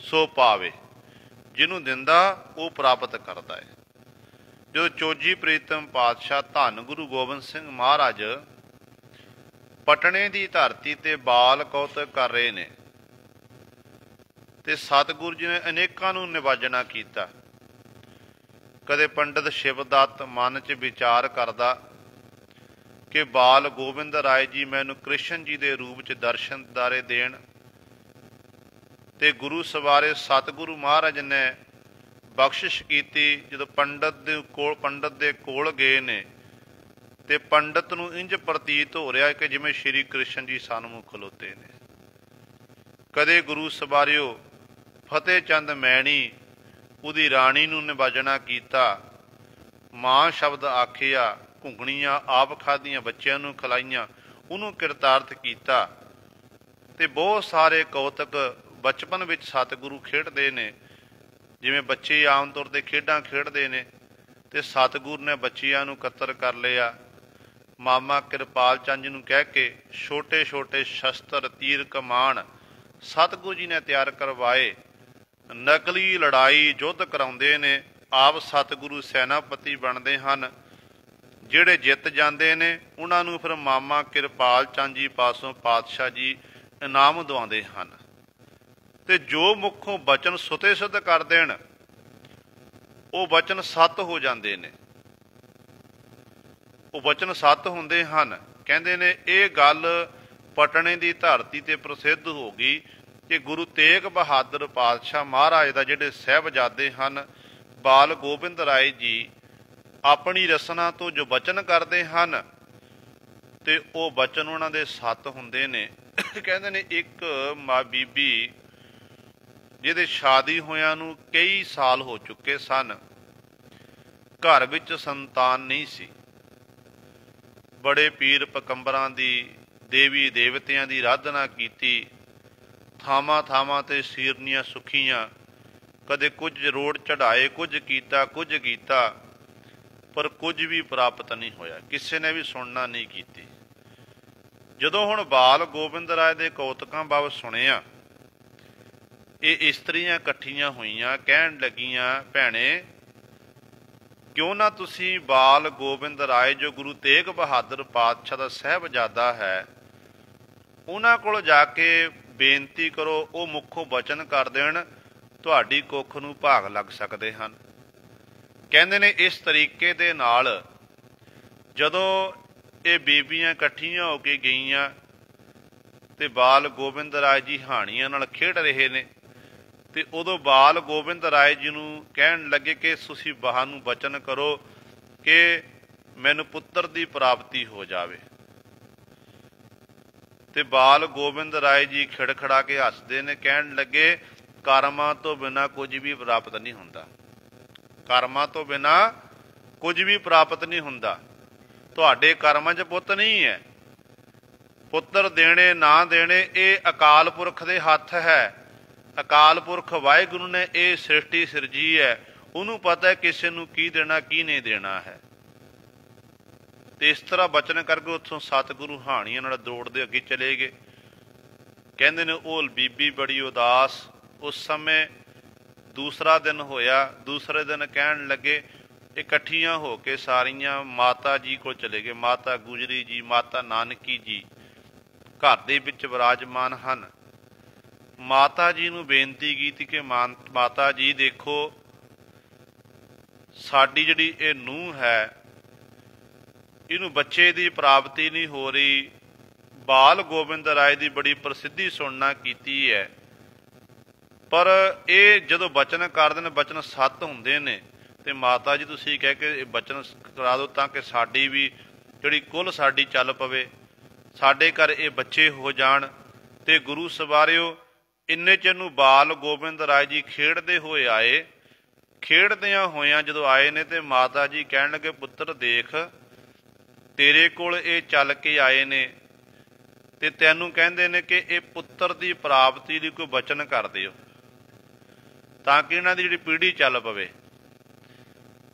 ਸੋ ਪਾਵੇ। ਜਿਹਨੂੰ ਦਿੰਦਾ ਉਹ ਪ੍ਰਾਪਤ ਕਰਦਾ ਹੈ। ਜਦੋਂ ਚੋਜੀ ਪ੍ਰੀਤਮ ਪਾਤਸ਼ਾਹ ਧੰਨ ਗੁਰੂ ਗੋਬਿੰਦ ਸਿੰਘ ਮਹਾਰਾਜ ਪਟਨੇ ਦੀ ਧਰਤੀ ਤੇ ਬਾਲ ਕੌਤਕ ਕਰ ਰਹੇ ਨੇ, ਤੇ ਸਤਿਗੁਰੂ ਜੀ ਨੇ ਅਨੇਕਾਂ ਨੂੰ ਨਿਵਾਜਣਾ ਕੀਤਾ। ਕਦੇ ਪੰਡਿਤ ਸ਼ਿਵਦੱਤ ਮਨ 'ਚ ਵਿਚਾਰ ਕਰਦਾ ਕਿ ਬਾਲ ਗੋਬਿੰਦ ਰਾਏ ਜੀ ਮੈਨੂੰ ਕ੍ਰਿਸ਼ਨ ਜੀ ਦੇ ਰੂਪ 'ਚ ਦਰਸ਼ਨ ਦਾਰੇ ਦੇਣ, ਤੇ ਗੁਰੂ ਸਵਾਰੇ ਸਤਿਗੁਰੂ ਮਹਾਰਾਜ ਨੇ ਬਖਸ਼ਿਸ਼ ਕੀਤੀ। ਜਦੋਂ ਪੰਡਿਤ ਦੇ ਕੋਲ ਗਏ ਨੇ, ਤੇ ਪੰਡਿਤ ਨੂੰ ਇੰਜ ਪ੍ਰਤੀਤ ਹੋ ਰਿਹਾ ਕਿ ਜਿਵੇਂ ਸ਼੍ਰੀ ਕ੍ਰਿਸ਼ਨ ਜੀ ਸਨਮੁਖ ਖਲੋਤੇ ਨੇ। ਕਦੇ ਗੁਰੂ ਸਵਾਰਿਓ ਫਤਿਹ ਚੰਦ ਮੈਣੀ ਉਹਦੀ ਰਾਣੀ ਨੂੰ ਨਿਵਾਜਣਾ ਕੀਤਾ। ਮਾਂ ਸ਼ਬਦ ਆਖਿਆ, ਘੁੰਗਣੀਆਂ ਆਪ ਖਾਧੀਆਂ, ਬੱਚਿਆਂ ਨੂੰ ਖਿਲਾਈਆਂ, ਉਹਨੂੰ ਕਿਰਤਾਰਥ ਕੀਤਾ। ਤੇ ਬਹੁਤ ਸਾਰੇ ਕੌਤਕ ਬਚਪਨ ਵਿੱਚ ਸਤਿਗੁਰੂ ਖੇਡਦੇ ਨੇ, ਜਿਵੇਂ ਬੱਚੇ ਆਮ ਤੌਰ 'ਤੇ ਖੇਡਾਂ ਖੇਡਦੇ ਨੇ। ਤੇ ਸਤਿਗੁਰੂ ਨੇ ਬੱਚਿਆਂ ਨੂੰ ਇਕੱਤਰ ਕਰ ਲਿਆ। ਮਾਮਾ ਕਿਰਪਾਲ ਚੰਦ ਜੀ ਨੂੰ ਕਹਿ ਕੇ ਛੋਟੇ ਛੋਟੇ ਸ਼ਸਤਰ, ਤੀਰ, ਕਮਾਨ ਸਤਿਗੁਰੂ ਜੀ ਨੇ ਤਿਆਰ ਕਰਵਾਏ। ਨਕਲੀ ਲੜਾਈ ਯੁੱਧ ਕਰਾਉਂਦੇ ਨੇ। ਆਪ ਸਤਿਗੁਰੂ ਸੈਨਾਪਤੀ ਬਣਦੇ ਹਨ। ਜਿਹੜੇ ਜਿੱਤ ਜਾਂਦੇ ਨੇ ਉਹਨਾਂ ਨੂੰ ਫਿਰ ਮਾਮਾ ਕਿਰਪਾਲ ਚੰਦ ਜੀ ਪਾਸੋਂ ਪਾਤਸ਼ਾਹ ਜੀ ਇਨਾਮ ਦਵਾਉਂਦੇ ਹਨ। ਤੇ ਜੋ ਮੁੱਖੋਂ ਬਚਨ ਸੁਤੇ ਸਿੱਧ ਕਰ ਦੇਣ, ਉਹ ਬਚਨ ਸੱਤ ਹੋ ਜਾਂਦੇ ਨੇ। ਉਹ ਬਚਨ ਸੱਤ ਹੁੰਦੇ ਹਨ। ਕਹਿੰਦੇ ਨੇ ਇਹ ਗੱਲ ਪਟਨੇ ਦੀ ਧਰਤੀ ਤੇ ਪ੍ਰਸਿੱਧ ਹੋ ਗਈ ਕਿ ਗੁਰੂ ਤੇਗ ਬਹਾਦਰ ਪਾਤਸ਼ਾਹ ਮਹਾਰਾਜ ਦਾ ਜਿਹੜੇ ਸਾਹਿਬਜ਼ਾਦੇ ਹਨ, ਬਾਲ ਗੋਬਿੰਦ ਰਾਏ ਜੀ, ਆਪਣੀ ਰਸਨਾ ਤੋਂ ਜੋ ਬਚਨ ਕਰਦੇ ਹਨ, ਤੇ ਉਹ ਬਚਨ ਉਹਨਾਂ ਦੇ ਸੱਤ ਹੁੰਦੇ ਨੇ। ਕਹਿੰਦੇ ਨੇ ਇੱਕ ਮਾਂ ਬੀਬੀ ਜਿਹਦੇ ਸ਼ਾਦੀ ਹੋਇਆਂ ਨੂੰ ਕਈ ਸਾਲ ਹੋ ਚੁੱਕੇ ਸਨ, ਘਰ ਵਿੱਚ ਸੰਤਾਨ ਨਹੀਂ ਸੀ। ਬੜੇ ਪੀਰ ਪਕੰਬਰਾਂ ਦੀ, ਦੇਵੀ ਦੇਵਤਿਆਂ ਦੀ ਆਰਾਧਨਾ ਕੀਤੀ, ਥਾਵਾਂ ਥਾਵਾਂ ਤੇ ਸੀਰਨੀਆਂ ਸੁੱਖੀਆਂ, ਕਦੇ ਕੁਝ ਰੋੜ ਚੜਾਏ, ਕੁਝ ਕੀਤਾ, ਪਰ ਕੁਝ ਵੀ ਪ੍ਰਾਪਤ ਨਹੀਂ ਹੋਇਆ। ਕਿਸੇ ਨੇ ਵੀ ਸੁਣਨਾ ਨਹੀਂ ਕੀਤੀ। ਜਦੋਂ ਹੁਣ ਬਾਲ ਗੋਬਿੰਦ ਰਾਏ ਦੇ ਕੌਤਕਾਂ ਬਾਬਤ ਸੁਣਿਆ, ਇਹ ਇਸਤਰੀਆਂ ਇਕੱਠੀਆਂ ਹੋਈਆਂ, ਕਹਿਣ ਲੱਗੀਆਂ, ਭੈਣੇ ਕਿਉਂ ਨਾ ਤੁਸੀਂ ਬਾਲ ਗੋਬਿੰਦ ਰਾਏ ਜੋ ਗੁਰੂ ਤੇਗ ਬਹਾਦਰ ਪਾਤਸ਼ਾਹ ਦਾ ਸਾਹਿਬਜ਼ਾਦਾ ਹੈ, ਉਹਨਾਂ ਕੋਲ ਜਾ ਕੇ ਬੇਨਤੀ ਕਰੋ, ਉਹ ਮੁੱਖੋਂ ਬਚਨ ਕਰ ਦੇਣ, ਤੁਹਾਡੀ ਕੁੱਖ ਨੂੰ ਭਾਗ ਲੱਗ ਸਕਦੇ ਹਨ। ਕਹਿੰਦੇ ਨੇ ਇਸ ਤਰੀਕੇ ਦੇ ਨਾਲ ਜਦੋਂ ਇਹ ਬੀਬੀਆਂ ਇਕੱਠੀਆਂ ਹੋ ਕੇ ਗਈਆਂ, ਤੇ ਬਾਲ ਗੋਬਿੰਦ ਰਾਏ ਜੀ ਹਾਣੀਆਂ ਨਾਲ ਖੇਡ ਰਹੇ ਨੇ, ਤੇ ਉਦੋਂ ਬਾਲ ਗੋਬਿੰਦ ਰਾਏ ਜੀ ਨੂੰ ਕਹਿਣ ਲੱਗੇ ਕਿ ਤੁਸੀਂ ਬਾਹਾਂ ਨੂੰ ਬਚਨ ਕਰੋ ਕਿ ਮੈਨੂੰ ਪੁੱਤਰ ਦੀ ਪ੍ਰਾਪਤੀ ਹੋ ਜਾਵੇ। ਤੇ ਬਾਲ ਗੋਬਿੰਦ ਰਾਏ ਜੀ ਖਿੜਖੜਾ ਕੇ ਹੱਸਦੇ ਨੇ, ਕਹਿਣ ਲੱਗੇ ਕਰਮਾਂ ਤੋਂ ਬਿਨਾਂ ਕੁਝ ਵੀ ਪ੍ਰਾਪਤ ਨਹੀਂ ਹੁੰਦਾ। ਕਰਮਾਂ ਤੋਂ ਬਿਨਾਂ ਕੁਝ ਵੀ ਪ੍ਰਾਪਤ ਨਹੀਂ ਹੁੰਦਾ। ਤੁਹਾਡੇ ਕਰਮਾਂ 'ਚ ਪੁੱਤ ਨਹੀਂ ਹੈ। ਪੁੱਤਰ ਦੇਣੇ ਨਾ ਦੇਣੇ ਇਹ ਅਕਾਲ ਪੁਰਖ ਦੇ ਹੱਥ ਹੈ। ਅਕਾਲ ਪੁਰਖ ਵਾਹਿਗੁਰੂ ਨੇ ਇਹ ਸ੍ਰਿਸ਼ਟੀ ਸਿਰਜੀ ਹੈ। ਉਹਨੂੰ ਪਤਾ ਹੈ ਕਿਸੇ ਨੂੰ ਕੀ ਦੇਣਾ, ਕੀ ਨਹੀਂ ਦੇਣਾ ਹੈ। ਤੇ ਇਸ ਤਰ੍ਹਾਂ ਬਚਨ ਕਰਕੇ ਉੱਥੋਂ ਸਤਿਗੁਰੂ ਹਾਣੀਆਂ ਨਾਲ ਦੌੜਦੇ ਅੱਗੇ ਚਲੇ ਗਏ। ਕਹਿੰਦੇ ਨੇ ਉਹ ਬੀਬੀ ਬੜੀ ਉਦਾਸ। ਉਸ ਸਮੇਂ ਦੂਸਰਾ ਦਿਨ ਹੋਇਆ। ਦੂਸਰੇ ਦਿਨ ਕਹਿਣ ਲੱਗੇ, ਇਕੱਠੀਆਂ ਹੋ ਕੇ ਸਾਰੀਆਂ ਮਾਤਾ ਜੀ ਕੋਲ ਚਲੇ ਗਏ। ਮਾਤਾ ਗੁਜਰੀ ਜੀ, ਮਾਤਾ ਨਾਨਕੀ ਜੀ ਘਰ ਦੇ ਵਿੱਚ ਵਿਰਾਜਮਾਨ ਹਨ। ਮਾਤਾ ਜੀ ਨੂੰ ਬੇਨਤੀ ਕੀਤੀ ਕਿ ਮਾਤਾ ਜੀ ਦੇਖੋ, ਸਾਡੀ ਜਿਹੜੀ ਇਹ ਨੂੰਹ ਹੈ, ਇਹਨੂੰ ਬੱਚੇ ਦੀ ਪ੍ਰਾਪਤੀ ਨਹੀਂ ਹੋ ਰਹੀ। ਬਾਲ ਗੋਬਿੰਦ ਰਾਏ ਦੀ ਬੜੀ ਪ੍ਰਸਿੱਧੀ ਸੁਣਨਾ ਕੀਤੀ ਹੈ, ਪਰ ਇਹ ਜਦੋਂ ਬਚਨ ਕਰਦੇ ਨੇ, ਬਚਨ ਸੱਤ ਹੁੰਦੇ ਨੇ। ਤੇ ਮਾਤਾ ਜੀ ਤੁਸੀਂ ਕਹਿ ਕੇ ਇਹ ਬਚਨ ਕਰਾ ਦਿਓ ਤਾਂ ਕਿ ਸਾਡੀ ਵੀ ਜਿਹੜੀ ਕੁੱਲ ਸਾਡੀ ਚੱਲ ਪਵੇ, ਸਾਡੇ ਘਰ ਇਹ ਬੱਚੇ ਹੋ ਜਾਣ। ਤੇ ਗੁਰੂ ਸਵਾਰਿਓ, ਇੰਨੇ ਚਿਰ ਨੂੰ ਬਾਲ ਗੋਬਿੰਦ ਰਾਏ ਜੀ ਖੇਡਦੇ ਹੋਏ ਆਏ। ਖੇਡਦਿਆਂ ਹੋਇਆਂ ਜਦੋਂ ਆਏ ਨੇ ਤੇ ਮਾਤਾ ਜੀ ਕਹਿਣ ਲੱਗੇ, ਪੁੱਤਰ ਦੇਖ, ਤੇਰੇ ਕੋਲ ਇਹ ਚੱਲ ਕੇ ਆਏ ਨੇ ਤੇ ਤੈਨੂੰ ਕਹਿੰਦੇ ਨੇ ਕਿ ਇਹ ਪੁੱਤਰ ਦੀ ਪ੍ਰਾਪਤੀ ਲਈ ਕੋਈ ਬਚਨ ਕਰ ਦਿਓ ਤਾਂ ਕਿ ਇਹਨਾਂ ਦੀ ਜਿਹੜੀ ਪੀੜ੍ਹੀ ਚੱਲ ਪਵੇ।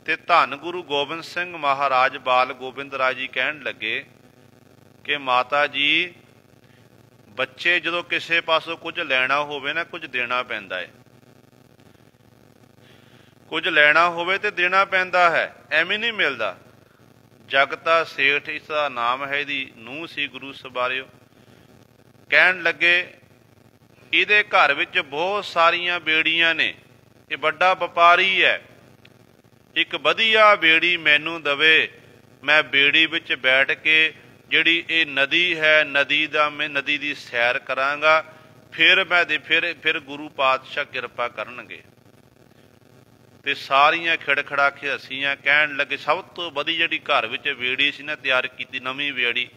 ਤੇ ਧੰਨ ਗੁਰੂ ਗੋਬਿੰਦ ਸਿੰਘ ਮਹਾਰਾਜ ਬਾਲ ਗੋਬਿੰਦ ਰਾਏ ਜੀ ਕਹਿਣ ਲੱਗੇ ਕਿ ਮਾਤਾ ਜੀ, ਬੱਚੇ ਜਦੋਂ ਕਿਸੇ ਪਾਸੋਂ ਕੁਝ ਲੈਣਾ ਹੋਵੇ ਨਾ, ਕੁਝ ਦੇਣਾ ਪੈਂਦਾ ਹੈ। ਕੁਝ ਲੈਣਾ ਹੋਵੇ ਤੇ ਦੇਣਾ ਪੈਂਦਾ ਹੈ, ਐਵੇਂ ਨਹੀਂ ਮਿਲਦਾ। ਜਗਤਾ ਸੇਠ ਇਸ ਦਾ ਨਾਮ ਹੈ, ਇਹਦੀ ਨੂੰਹ ਸੀ ਗੁਰੂ ਸਵਾਰਿਓ। ਕਹਿਣ ਲੱਗੇ, ਇਹਦੇ ਘਰ ਵਿੱਚ ਬਹੁਤ ਸਾਰੀਆਂ ਬੇੜੀਆਂ ਨੇ, ਇਹ ਵੱਡਾ ਵਪਾਰੀ ਹੈ, ਇੱਕ ਵਧੀਆ ਬੇੜੀ ਮੈਨੂੰ ਦਵੇ, ਮੈਂ ਬੇੜੀ ਵਿੱਚ ਬੈਠ ਕੇ ਜਿਹੜੀ ਇਹ ਨਦੀ ਹੈ, ਨਦੀ ਦੀ ਸੈਰ ਕਰਾਂਗਾ, ਫਿਰ ਗੁਰੂ ਪਾਤਸ਼ਾਹ ਕਿਰਪਾ ਕਰਨਗੇ। ਤੇ ਸਾਰੀਆਂ ਖਿੜਖੜਾ ਕੇ ਹੱਸੀਆਂ। ਕਹਿਣ ਲੱਗੇ, ਸਭ ਤੋਂ ਵਧੀਆ ਜਿਹੜੀ ਘਰ ਵਿੱਚ ਬੇੜੀ ਸੀ ਨਾ ਤਿਆਰ ਕੀਤੀ, ਨਵੀਂ ਬੇੜੀ,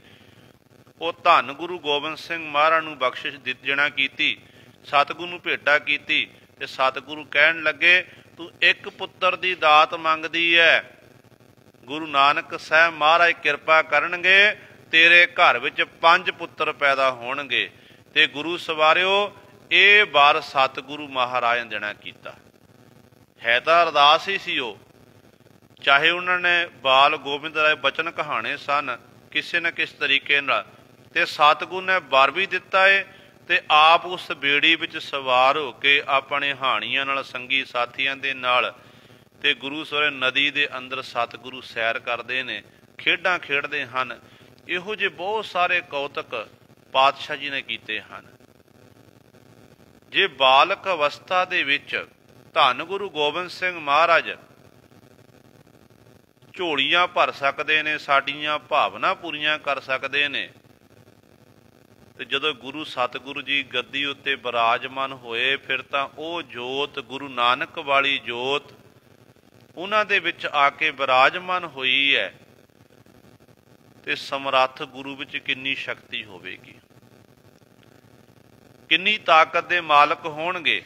ਉਹ ਧੰਨ ਗੁਰੂ ਗੋਬਿੰਦ ਸਿੰਘ ਮਹਾਰਾਜ ਨੂੰ ਬਖਸ਼ਿਸ਼ ਦੇਣਾ ਕੀਤੀ, ਸਤਿਗੁਰੂ ਨੂੰ ਭੇਟਾ ਕੀਤੀ। ਤੇ ਸਤਿਗੁਰੂ ਕਹਿਣ ਲੱਗੇ, ਤੂੰ ਇੱਕ ਪੁੱਤਰ ਦੀ ਦਾਤ ਮੰਗਦੀ ਹੈ, ਗੁਰੂ ਨਾਨਕ ਸਾਹਿਬ ਮਹਾਰਾਜ ਕਿਰਪਾ ਕਰਨਗੇ, ਤੇਰੇ ਘਰ ਵਿੱਚ 5 ਪੁੱਤਰ ਪੈਦਾ ਹੋਣਗੇ। ਤੇ ਗੁਰੂ ਸਵਾਰਿਓ, ਇਹ ਵਰ ਸਤਿਗੁਰੂ ਮਹਾਰਾਜ ਨੇ ਦੇਣਾ ਕੀਤਾ। ਹੈ ਤਾਂ ਅਰਦਾਸ ਹੀ ਸੀ ਉਹ, ਚਾਹੇ ਉਹਨਾਂ ਨੇ ਬਾਲ ਗੋਬਿੰਦ ਰਾਏ ਬਚਨ ਕਹਾਣੇ ਸਨ ਕਿਸੇ ਨਾ ਕਿਸ ਤਰੀਕੇ ਨਾਲ, ਤੇ ਸਤਿਗੁਰੂ ਨੇ ਵਰ ਵੀ ਦਿੱਤਾ ਏ। ਤੇ ਆਪ ਉਸ ਬੇੜੀ ਵਿੱਚ ਸਵਾਰ ਹੋ ਕੇ ਆਪਣੇ ਹਾਣੀਆਂ ਨਾਲ, ਸੰਗੀ ਸਾਥੀਆਂ ਦੇ ਨਾਲ, ਤੇ ਗੁਰੂ ਸੋਰੇ ਨਦੀ ਦੇ ਅੰਦਰ ਸਤਿਗੁਰੂ ਸੈਰ ਕਰਦੇ ਨੇ, ਖੇਡਾਂ ਖੇਡਦੇ ਹਨ। ਇਹੋ ਜਿਹੇ ਬਹੁਤ ਸਾਰੇ ਕੌਤਕ ਪਾਤਸ਼ਾਹ ਜੀ ਨੇ ਕੀਤੇ ਹਨ। ਜੇ ਬਾਲਕ ਅਵਸਥਾ ਦੇ ਵਿੱਚ ਧੰਨ ਗੁਰੂ ਗੋਬਿੰਦ ਸਿੰਘ ਮਹਾਰਾਜ ਝੋਲੀਆਂ ਭਰ ਸਕਦੇ ਨੇ, ਸਾਡੀਆਂ ਭਾਵਨਾ ਪੂਰੀਆਂ ਕਰ ਸਕਦੇ ਨੇ, ਤੇ ਜਦੋਂ ਗੁਰੂ ਸਤਿਗੁਰੂ ਜੀ ਗੱਦੀ ਉੱਤੇ ਬਿਰਾਜਮਾਨ ਹੋਏ, ਫਿਰ ਤਾਂ ਉਹ ਜੋਤ, ਗੁਰੂ ਨਾਨਕ ਵਾਲੀ ਜੋਤ ਉਹਨਾਂ ਦੇ ਵਿੱਚ ਆ ਕੇ ਬਿਰਾਜਮਾਨ ਹੋਈ ਹੈ। ਤੇ ਸਮਰੱਥ ਗੁਰੂ ਵਿੱਚ ਕਿੰਨੀ ਸ਼ਕਤੀ ਹੋਵੇਗੀ, ਕਿੰਨੀ ਤਾਕਤ ਦੇ ਮਾਲਕ ਹੋਣਗੇ।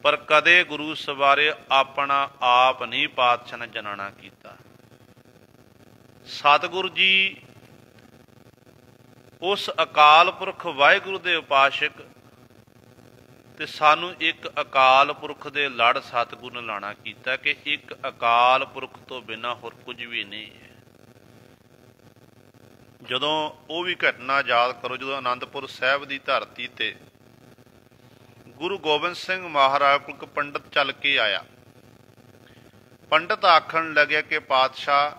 ਪਰ ਕਦੇ ਗੁਰੂ ਸਵਾਰੇ ਆਪਣਾ ਆਪ ਨਹੀਂ ਪਾਤਸ਼ਾਹ ਨੇ ਜਨਾਣਾ ਕੀਤਾ। ਸਤਿਗੁਰੂ ਜੀ ਉਸ ਅਕਾਲ ਪੁਰਖ ਵਾਹਿਗੁਰੂ ਦੇ ਉਪਾਸ਼ਕ, ਤੇ ਸਾਨੂੰ ਇੱਕ ਅਕਾਲ ਪੁਰਖ ਦੇ ਲੜ ਸਤਿਗੁਰੂ ਨੇ ਲਾਣਾ ਕੀਤਾ ਕਿ ਇੱਕ ਅਕਾਲ ਪੁਰਖ ਤੋਂ ਬਿਨਾਂ ਹੋਰ ਕੁਝ ਵੀ ਨਹੀਂ ਹੈ। ਜਦੋਂ ਉਹ ਵੀ ਘਟਨਾ ਯਾਦ ਕਰੋ, ਜਦੋਂ ਅਨੰਦਪੁਰ ਸਾਹਿਬ ਦੀ ਧਰਤੀ ਤੇ ਗੁਰੂ ਗੋਬਿੰਦ ਸਿੰਘ ਮਹਾਰਾਜ ਕੋਲ ਇੱਕ ਪੰਡਤ ਚੱਲ ਕੇ ਆਇਆ। ਪੰਡਤ ਆਖਣ ਲੱਗਿਆ ਕਿ ਪਾਤਸ਼ਾਹ,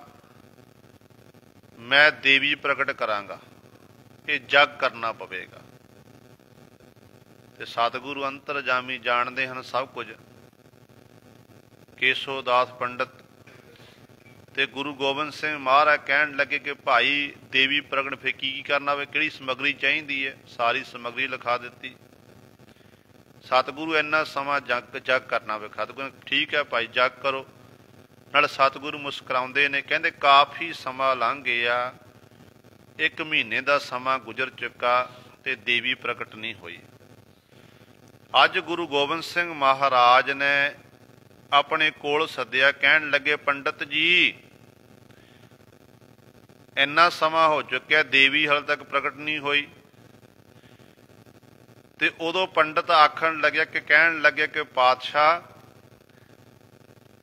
ਮੈਂ ਦੇਵੀ ਪ੍ਰਗਟ ਕਰਾਂਗਾ, ਇਹ ਜਗ ਕਰਨਾ ਪਵੇਗਾ। ਤੇ ਸਤਿਗੁਰੂ ਅੰਤਰਜਾਮੀ ਜਾਣਦੇ ਹਨ ਸਭ ਕੁਝ। ਕੇਸੋ ਦਾਸ ਪੰਡਤ ਤੇ ਗੁਰੂ ਗੋਬਿੰਦ ਸਿੰਘ ਮਹਾਰਾਜ ਕਹਿਣ ਲੱਗੇ ਕਿ ਭਾਈ ਦੇਵੀ ਪ੍ਰਗਟ ਫਿਰ ਕੀ ਕਰਨਾ ਹੋਵੇ, ਕਿਹੜੀ ਸਮੱਗਰੀ ਚਾਹੀਦੀ ਹੈ? ਸਾਰੀ ਸਮੱਗਰੀ ਲਿਖਾ ਦਿੱਤੀ। ਸਤਿਗੁਰੂ ਇੰਨਾ ਸਮਾਂ ਜਗ ਕਰਨਾ ਹੋਵੇ, ਸਤਿਗੁਰੂ ਠੀਕ ਹੈ ਭਾਈ ਜਗ ਕਰੋ। ਨਾਲ ਸਤਿਗੁਰੂ ਮੁਸਕਰਾਉਂਦੇ ਨੇ, ਕਹਿੰਦੇ ਕਾਫੀ ਸਮਾਂ ਲੰਘ ਗਿਆ, 1 ਮਹੀਨੇ ਦਾ ਸਮਾਂ ਗੁਜ਼ਰ ਚੁੱਕਾ ਤੇ ਦੇਵੀ ਪ੍ਰਗਟ ਨਹੀਂ ਹੋਈ। ਅੱਜ ਗੁਰੂ ਗੋਬਿੰਦ ਸਿੰਘ ਮਹਾਰਾਜ ਨੇ ਆਪਣੇ ਕੋਲ ਸੱਦਿਆ, ਕਹਿਣ ਲੱਗੇ ਪੰਡਤ ਜੀ ਇੰਨਾ ਸਮਾਂ ਹੋ ਚੁੱਕਿਆ, ਦੇਵੀ ਹਾਲੇ ਤੱਕ ਪ੍ਰਗਟ ਨਹੀਂ ਹੋਈ। ਤੇ ਉਦੋਂ ਪੰਡਤ ਆਖਣ ਲੱਗਿਆ ਕਿ ਕਹਿਣ ਲੱਗਿਆ ਕਿ ਪਾਤਸ਼ਾਹ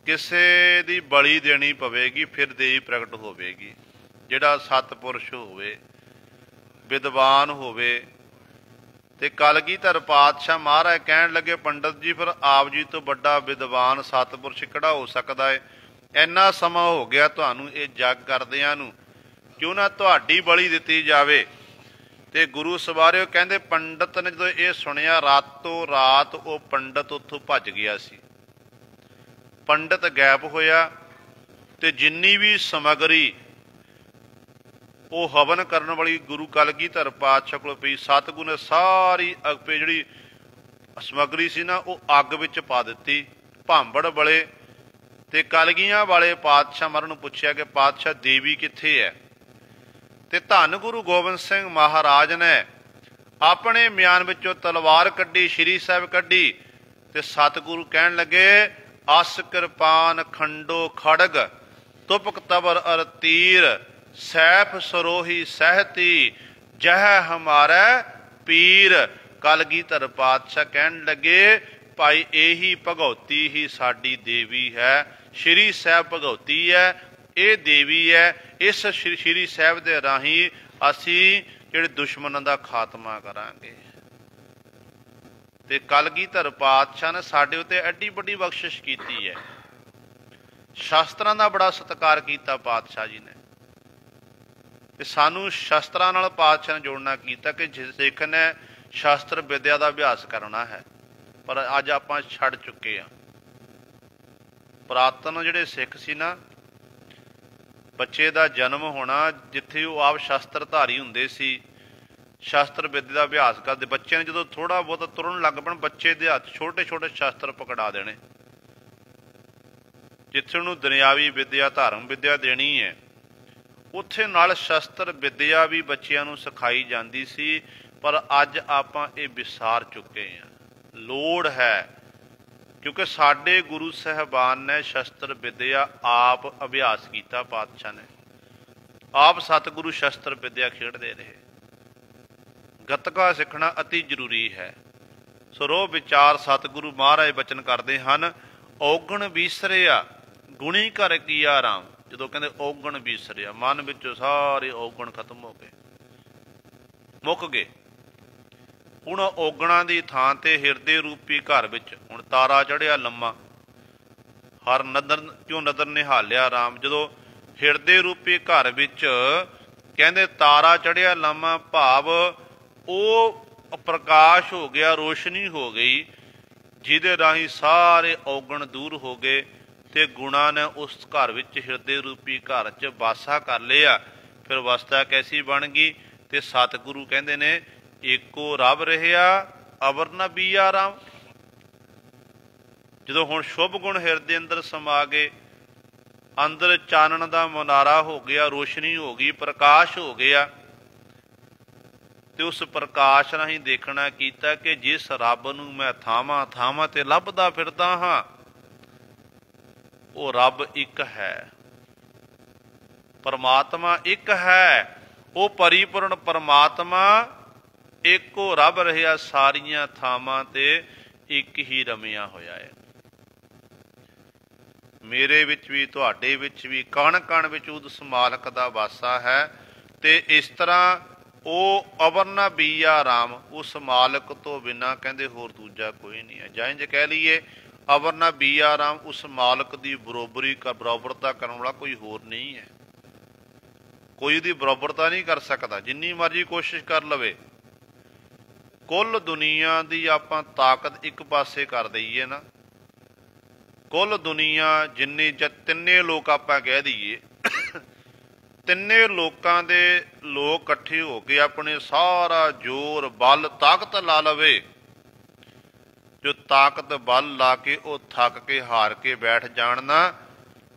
ਕਿਸੇ ਦੀ ਬਲੀ ਦੇਣੀ ਪਵੇਗੀ, ਫਿਰ ਦੇਵੀ ਪ੍ਰਗਟ ਹੋਵੇਗੀ। ਜਿਹੜਾ ਸਤਪੁਰਸ਼ ਹੋਵੇ, ਵਿਦਵਾਨ ਹੋਵੇ। ਤੇ ਕਲਗੀਧਰ ਪਾਤਸ਼ਾਹ ਮਹਾਰਾਜ ਕਹਿਣ ਲੱਗੇ ਪੰਡਤ ਜੀ ਫਿਰ ਆਪ ਜੀ ਤੋਂ ਵੱਡਾ ਵਿਦਵਾਨ ਸਤਪੁਰਸ਼ ਕਿਹੜਾ ਹੋ ਸਕਦਾ ਹੈ? ਇੰਨਾ ਸਮਾਂ ਹੋ ਗਿਆ ਤੁਹਾਨੂੰ ਇਹ ਜਗ ਕਰਦਿਆਂ ਨੂੰ, ਕਿਉਂ ਨਾ ਤੁਹਾਡੀ ਬਲੀ ਦਿੱਤੀ ਜਾਵੇ। ਤੇ ਗੁਰੂ ਸਵਾਰਿਓ ਕਹਿੰਦੇ ਪੰਡਤ ਨੇ ਜਦੋਂ ਇਹ ਸੁਣਿਆ ਰਾਤੋਂ ਰਾਤ ਉਹ ਪੰਡਤ ਉੱਥੋਂ ਭੱਜ ਗਿਆ ਸੀ। ਪੰਡਤ ਗਾਇਬ ਹੋਇਆ ਤੇ ਜਿੰਨੀ ਵੀ ਸਮੱਗਰੀ ਉਹ ਹਵਨ ਕਰਨ ਵਾਲੀ ਗੁਰੂ ਕਲਗੀਧਰ ਪਾਤਸ਼ਾਹ ਕੋਲ ਪਈ, ਸਤਿਗੁਰੂ ਨੇ ਸਾਰੀ ਜਿਹੜੀ ਸਮੱਗਰੀ ਸੀ ਨਾ ਉਹ ਅੱਗ ਵਿੱਚ ਪਾ ਦਿੱਤੀ। ਭਾਂਬੜ ਬਲੇ ਤੇ ਕਲਗੀਆਂ ਵਾਲੇ ਪਾਤਸ਼ਾਹ ਮਹਾਰਾਜ ਨੂੰ ਪੁੱਛਿਆ ਕਿ ਪਾਤਸ਼ਾਹ ਦੇਵੀ ਕਿੱਥੇ ਹੈ? ਤੇ ਧੰਨ ਗੁਰੂ ਗੋਬਿੰਦ ਸਿੰਘ ਮਹਾਰਾਜ ਨੇ ਆਪਣੇ ਮਿਆਨ ਵਿੱਚੋਂ ਤਲਵਾਰ ਕੱਢੀ, ਸ਼੍ਰੀ ਸਾਹਿਬ ਕੱਢੀ ਤੇ ਸਤਿਗੁਰੂ ਕਹਿਣ ਲੱਗੇ, ਅਸ ਕਿਰਪਾਨ ਖੰਡੋ ਖੜਗ ਤੁਪਕ ਤਬਰ ਅਰ ਤੀਰ ਸੈਫ ਸਰੋਹੀ ਸਹਿਤੀ ਜਹ ਹਮਾਰਾ ਪੀਰ। ਕਲਗੀਧਰ ਪਾਤਸ਼ਾਹ ਕਹਿਣ ਲੱਗੇ, ਭਾਈ ਇਹੀ ਭਗਉਤੀ ਹੀ ਸਾਡੀ ਦੇਵੀ ਹੈ, ਸ਼੍ਰੀ ਸਾਹਿਬ ਭਗਉਤੀ ਹੈ, ਇਹ ਦੇਵੀ ਹੈ। ਇਸ ਸ਼੍ਰੀ ਸਾਹਿਬ ਦੇ ਰਾਹੀਂ ਅਸੀਂ ਜਿਹੜੇ ਦੁਸ਼ਮਣਾਂ ਦਾ ਖਾਤਮਾ ਕਰਾਂਗੇ। ਤੇ ਕਲਗੀਧਰ ਪਾਤਸ਼ਾਹ ਨੇ ਸਾਡੇ ਉੱਤੇ ਐਡੀ ਵੱਡੀ ਬਖਸ਼ਿਸ਼ ਕੀਤੀ ਹੈ। ਸ਼ਾਸਤਰਾਂ ਦਾ ਬੜਾ ਸਤਿਕਾਰ ਕੀਤਾ ਪਾਤਸ਼ਾਹ ਜੀ ਨੇ ਤੇ ਸਾਨੂੰ ਸ਼ਾਸਤਰਾਂ ਨਾਲ ਪਾਤਸ਼ਾਹ ਨੇ ਜੋੜਨਾ ਕੀਤਾ ਕਿ ਜਿਸ ਸਿੱਖ ਨੇ ਸ਼ਾਸਤਰ ਵਿਦਿਆ ਦਾ ਅਭਿਆਸ ਕਰਨਾ ਹੈ। ਪਰ ਅੱਜ ਆਪਾਂ ਛੱਡ ਚੁੱਕੇ ਹਾਂ। ਪੁਰਾਤਨ ਜਿਹੜੇ ਸਿੱਖ ਸੀ ਨਾ, ਬੱਚੇ ਦਾ ਜਨਮ ਹੋਣਾ, ਜਿੱਥੇ ਉਹ ਆਪ ਸ਼ਾਸਤਰਧਾਰੀ ਹੁੰਦੇ ਸੀ, ਸ਼ਾਸਤਰ ਵਿਦਿਆ ਦਾ ਅਭਿਆਸ ਕਰਦੇ, ਬੱਚੇ ਨੇ ਜਦੋਂ ਥੋੜ੍ਹਾ ਬਹੁਤ ਤੁਰਨ ਲੱਗ ਪੈਣ, ਬੱਚੇ ਦੇ ਹੱਥ ਛੋਟੇ ਛੋਟੇ ਸ਼ਾਸਤਰ ਪਕੜਾ ਦੇਣੇ। ਜਿੱਥੇ ਉਹਨੂੰ ਦੁਨਿਆਵੀ ਵਿਦਿਆ, ਧਾਰਮ ਵਿਦਿਆ ਦੇਣੀ ਹੈ, ਉੱਥੇ ਨਾਲ ਸ਼ਾਸਤਰ ਵਿਦਿਆ ਵੀ ਬੱਚਿਆਂ ਨੂੰ ਸਿਖਾਈ ਜਾਂਦੀ ਸੀ। ਪਰ ਅੱਜ ਆਪਾਂ ਇਹ ਵਿਸਾਰ ਚੁੱਕੇ ਹਾਂ। ਲੋੜ ਹੈ, ਕਿਉਂਕਿ ਸਾਡੇ ਗੁਰੂ ਸਾਹਿਬਾਨ ਨੇ ਸ਼ਸਤਰ ਵਿਦਿਆ ਆਪ ਅਭਿਆਸ ਕੀਤਾ। ਪਾਤਸ਼ਾਹ ਨੇ ਆਪ ਸਤਿਗੁਰੂ ਸ਼ਸਤਰ ਵਿਦਿਆ ਖੇਡਦੇ ਰਹੇ। ਗੱਤਕਾ ਸਿੱਖਣਾ ਅਤੀ ਜ਼ਰੂਰੀ ਹੈ। ਸਰੋ ਵਿਚਾਰ ਸਤਿਗੁਰੂ ਮਹਾਰਾਜ ਬਚਨ ਕਰਦੇ ਹਨ, ਔਗਣ ਵਿਸਰਿਆ ਗੁਣੀ ਘਰ ਕੀਆ ਰਾਮ। ਜਦੋਂ ਕਹਿੰਦੇ ਔਗਣ ਵਿਸਰਿਆ, ਮਨ ਵਿੱਚੋਂ ਸਾਰੇ ਔਗਣ ਖਤਮ ਹੋ ਗਏ, ਮੁੱਕ ਗਏ। ਹੁਣ ਔਗਣਾਂ ਦੀ ਥਾਂ ਤੇ ਹਿਰਦੇ ਰੂਪੀ ਘਰ ਵਿੱਚ ਹੁਣ ਤਾਰਾ ਚੜ੍ਹਿਆ ਲੰਮਾ, ਹਰ ਨਦਰ ਕਿਉਂ ਨਦਰ ਨਿਹਾਲਿਆ ਰਾਮ। ਜਦੋਂ ਹਿਰਦੇ ਰੂਪੀ ਘਰ ਵਿੱਚ ਕਹਿੰਦੇ ਤਾਰਾ ਚੜ੍ਹਿਆ ਲੰਮਾ, ਭਾਵ ਉਹ ਪ੍ਰਕਾਸ਼ ਹੋ ਗਿਆ, ਰੋਸ਼ਨੀ ਹੋ ਗਈ, ਜਿਹਦੇ ਰਾਹੀਂ ਸਾਰੇ ਔਗਣ ਦੂਰ ਹੋ ਗਏ ਤੇ ਗੁਣਾਂ ਨੇ ਉਸ ਘਰ ਵਿੱਚ, ਹਿਰਦੇ ਰੂਪੀ ਘਰ 'ਚ ਵਾਸਾ ਕਰ ਲਿਆ। ਫਿਰ ਅਵਸਥਾ ਕੈਸੀ ਬਣ ਗਈ? ਤੇ ਸਤਿਗੁਰੂ ਕਹਿੰਦੇ ਨੇ, ਏਕੋ ਰੱਬ ਰਹਿਆ ਅਵਰ ਨ ਬੀਆ ਰਾਮ। ਜਦੋਂ ਹੁਣ ਸ਼ੁਭ ਗੁਣ ਹਿਰਦੇ ਅੰਦਰ ਸਮਾ ਗਏ, ਅੰਦਰ ਚਾਨਣ ਦਾ ਮੁਨਾਰਾ ਹੋ ਗਿਆ, ਰੋਸ਼ਨੀ ਹੋ ਗਈ, ਪ੍ਰਕਾਸ਼ ਹੋ ਗਿਆ, ਤੇ ਉਸ ਪ੍ਰਕਾਸ਼ ਰਾਹੀਂ ਦੇਖਣਾ ਕੀਤਾ ਕਿ ਜਿਸ ਰੱਬ ਨੂੰ ਮੈਂ ਥਾਵਾਂ ਥਾਵਾਂ ਤੇ ਲੱਭਦਾ ਫਿਰਦਾ ਹਾਂ, ਉਹ ਰੱਬ ਇੱਕ ਹੈ, ਪਰਮਾਤਮਾ ਇੱਕ ਹੈ। ਉਹ ਪਰਿਪੂਰਨ ਪਰਮਾਤਮਾ ਇੱਕੋ ਰੱਬ ਰਿਹਾ, ਸਾਰੀਆਂ ਥਾਵਾਂ ਤੇ ਇੱਕ ਹੀ ਰਮਿਆ ਹੋਇਆ ਹੈ। ਮੇਰੇ ਵਿੱਚ ਵੀ, ਤੁਹਾਡੇ ਵਿੱਚ ਵੀ, ਕਣ ਕਣ ਵਿੱਚ ਉਸ ਮਾਲਕ ਦਾ ਵਾਸਾ ਹੈ। ਤੇ ਇਸ ਤਰ੍ਹਾਂ ਉਹ ਅਵਰ ਨ ਬੀਆ ਰਾਮ, ਉਸ ਮਾਲਕ ਤੋਂ ਬਿਨਾਂ ਕਹਿੰਦੇ ਹੋਰ ਦੂਜਾ ਕੋਈ ਨਹੀਂ ਹੈ। ਜਾਂ ਇੰਝ ਕਹਿ ਲਈਏ, ਅਵਰ ਨ ਬੀਆ ਰਾਮ, ਉਸ ਮਾਲਕ ਦੀ ਬਰਾਬਰਤਾ ਕਰਨ ਵਾਲਾ ਕੋਈ ਹੋਰ ਨਹੀਂ ਹੈ। ਕੋਈ ਉਹਦੀ ਬਰਾਬਰਤਾ ਨਹੀਂ ਕਰ ਸਕਦਾ, ਜਿੰਨੀ ਮਰਜ਼ੀ ਕੋਸ਼ਿਸ਼ ਕਰ ਲਵੇ। ਕੁੱਲ ਦੁਨੀਆ ਦੀ ਆਪਾਂ ਤਾਕਤ ਇੱਕ ਪਾਸੇ ਕਰ ਦਈਏ ਨਾ, ਕੁੱਲ ਦੁਨੀਆ ਜਿੰਨੀ, ਤਿੰਨੇ ਲੋਕ ਆਪਾਂ ਕਹਿ ਦਈਏ, ਤਿੰਨੇ ਲੋਕਾਂ ਦੇ ਲੋਕ ਇਕੱਠੇ ਹੋ ਕੇ ਆਪਣੇ ਸਾਰਾ ਜ਼ੋਰ ਬਲ ਤਾਕਤ ਲਾ ਲਵੇ, ਜੋ ਤਾਕਤ ਬਲ ਲਾ ਕੇ ਉਹ ਥੱਕ ਕੇ ਹਾਰ ਕੇ ਬੈਠ ਜਾਣ ਨਾ,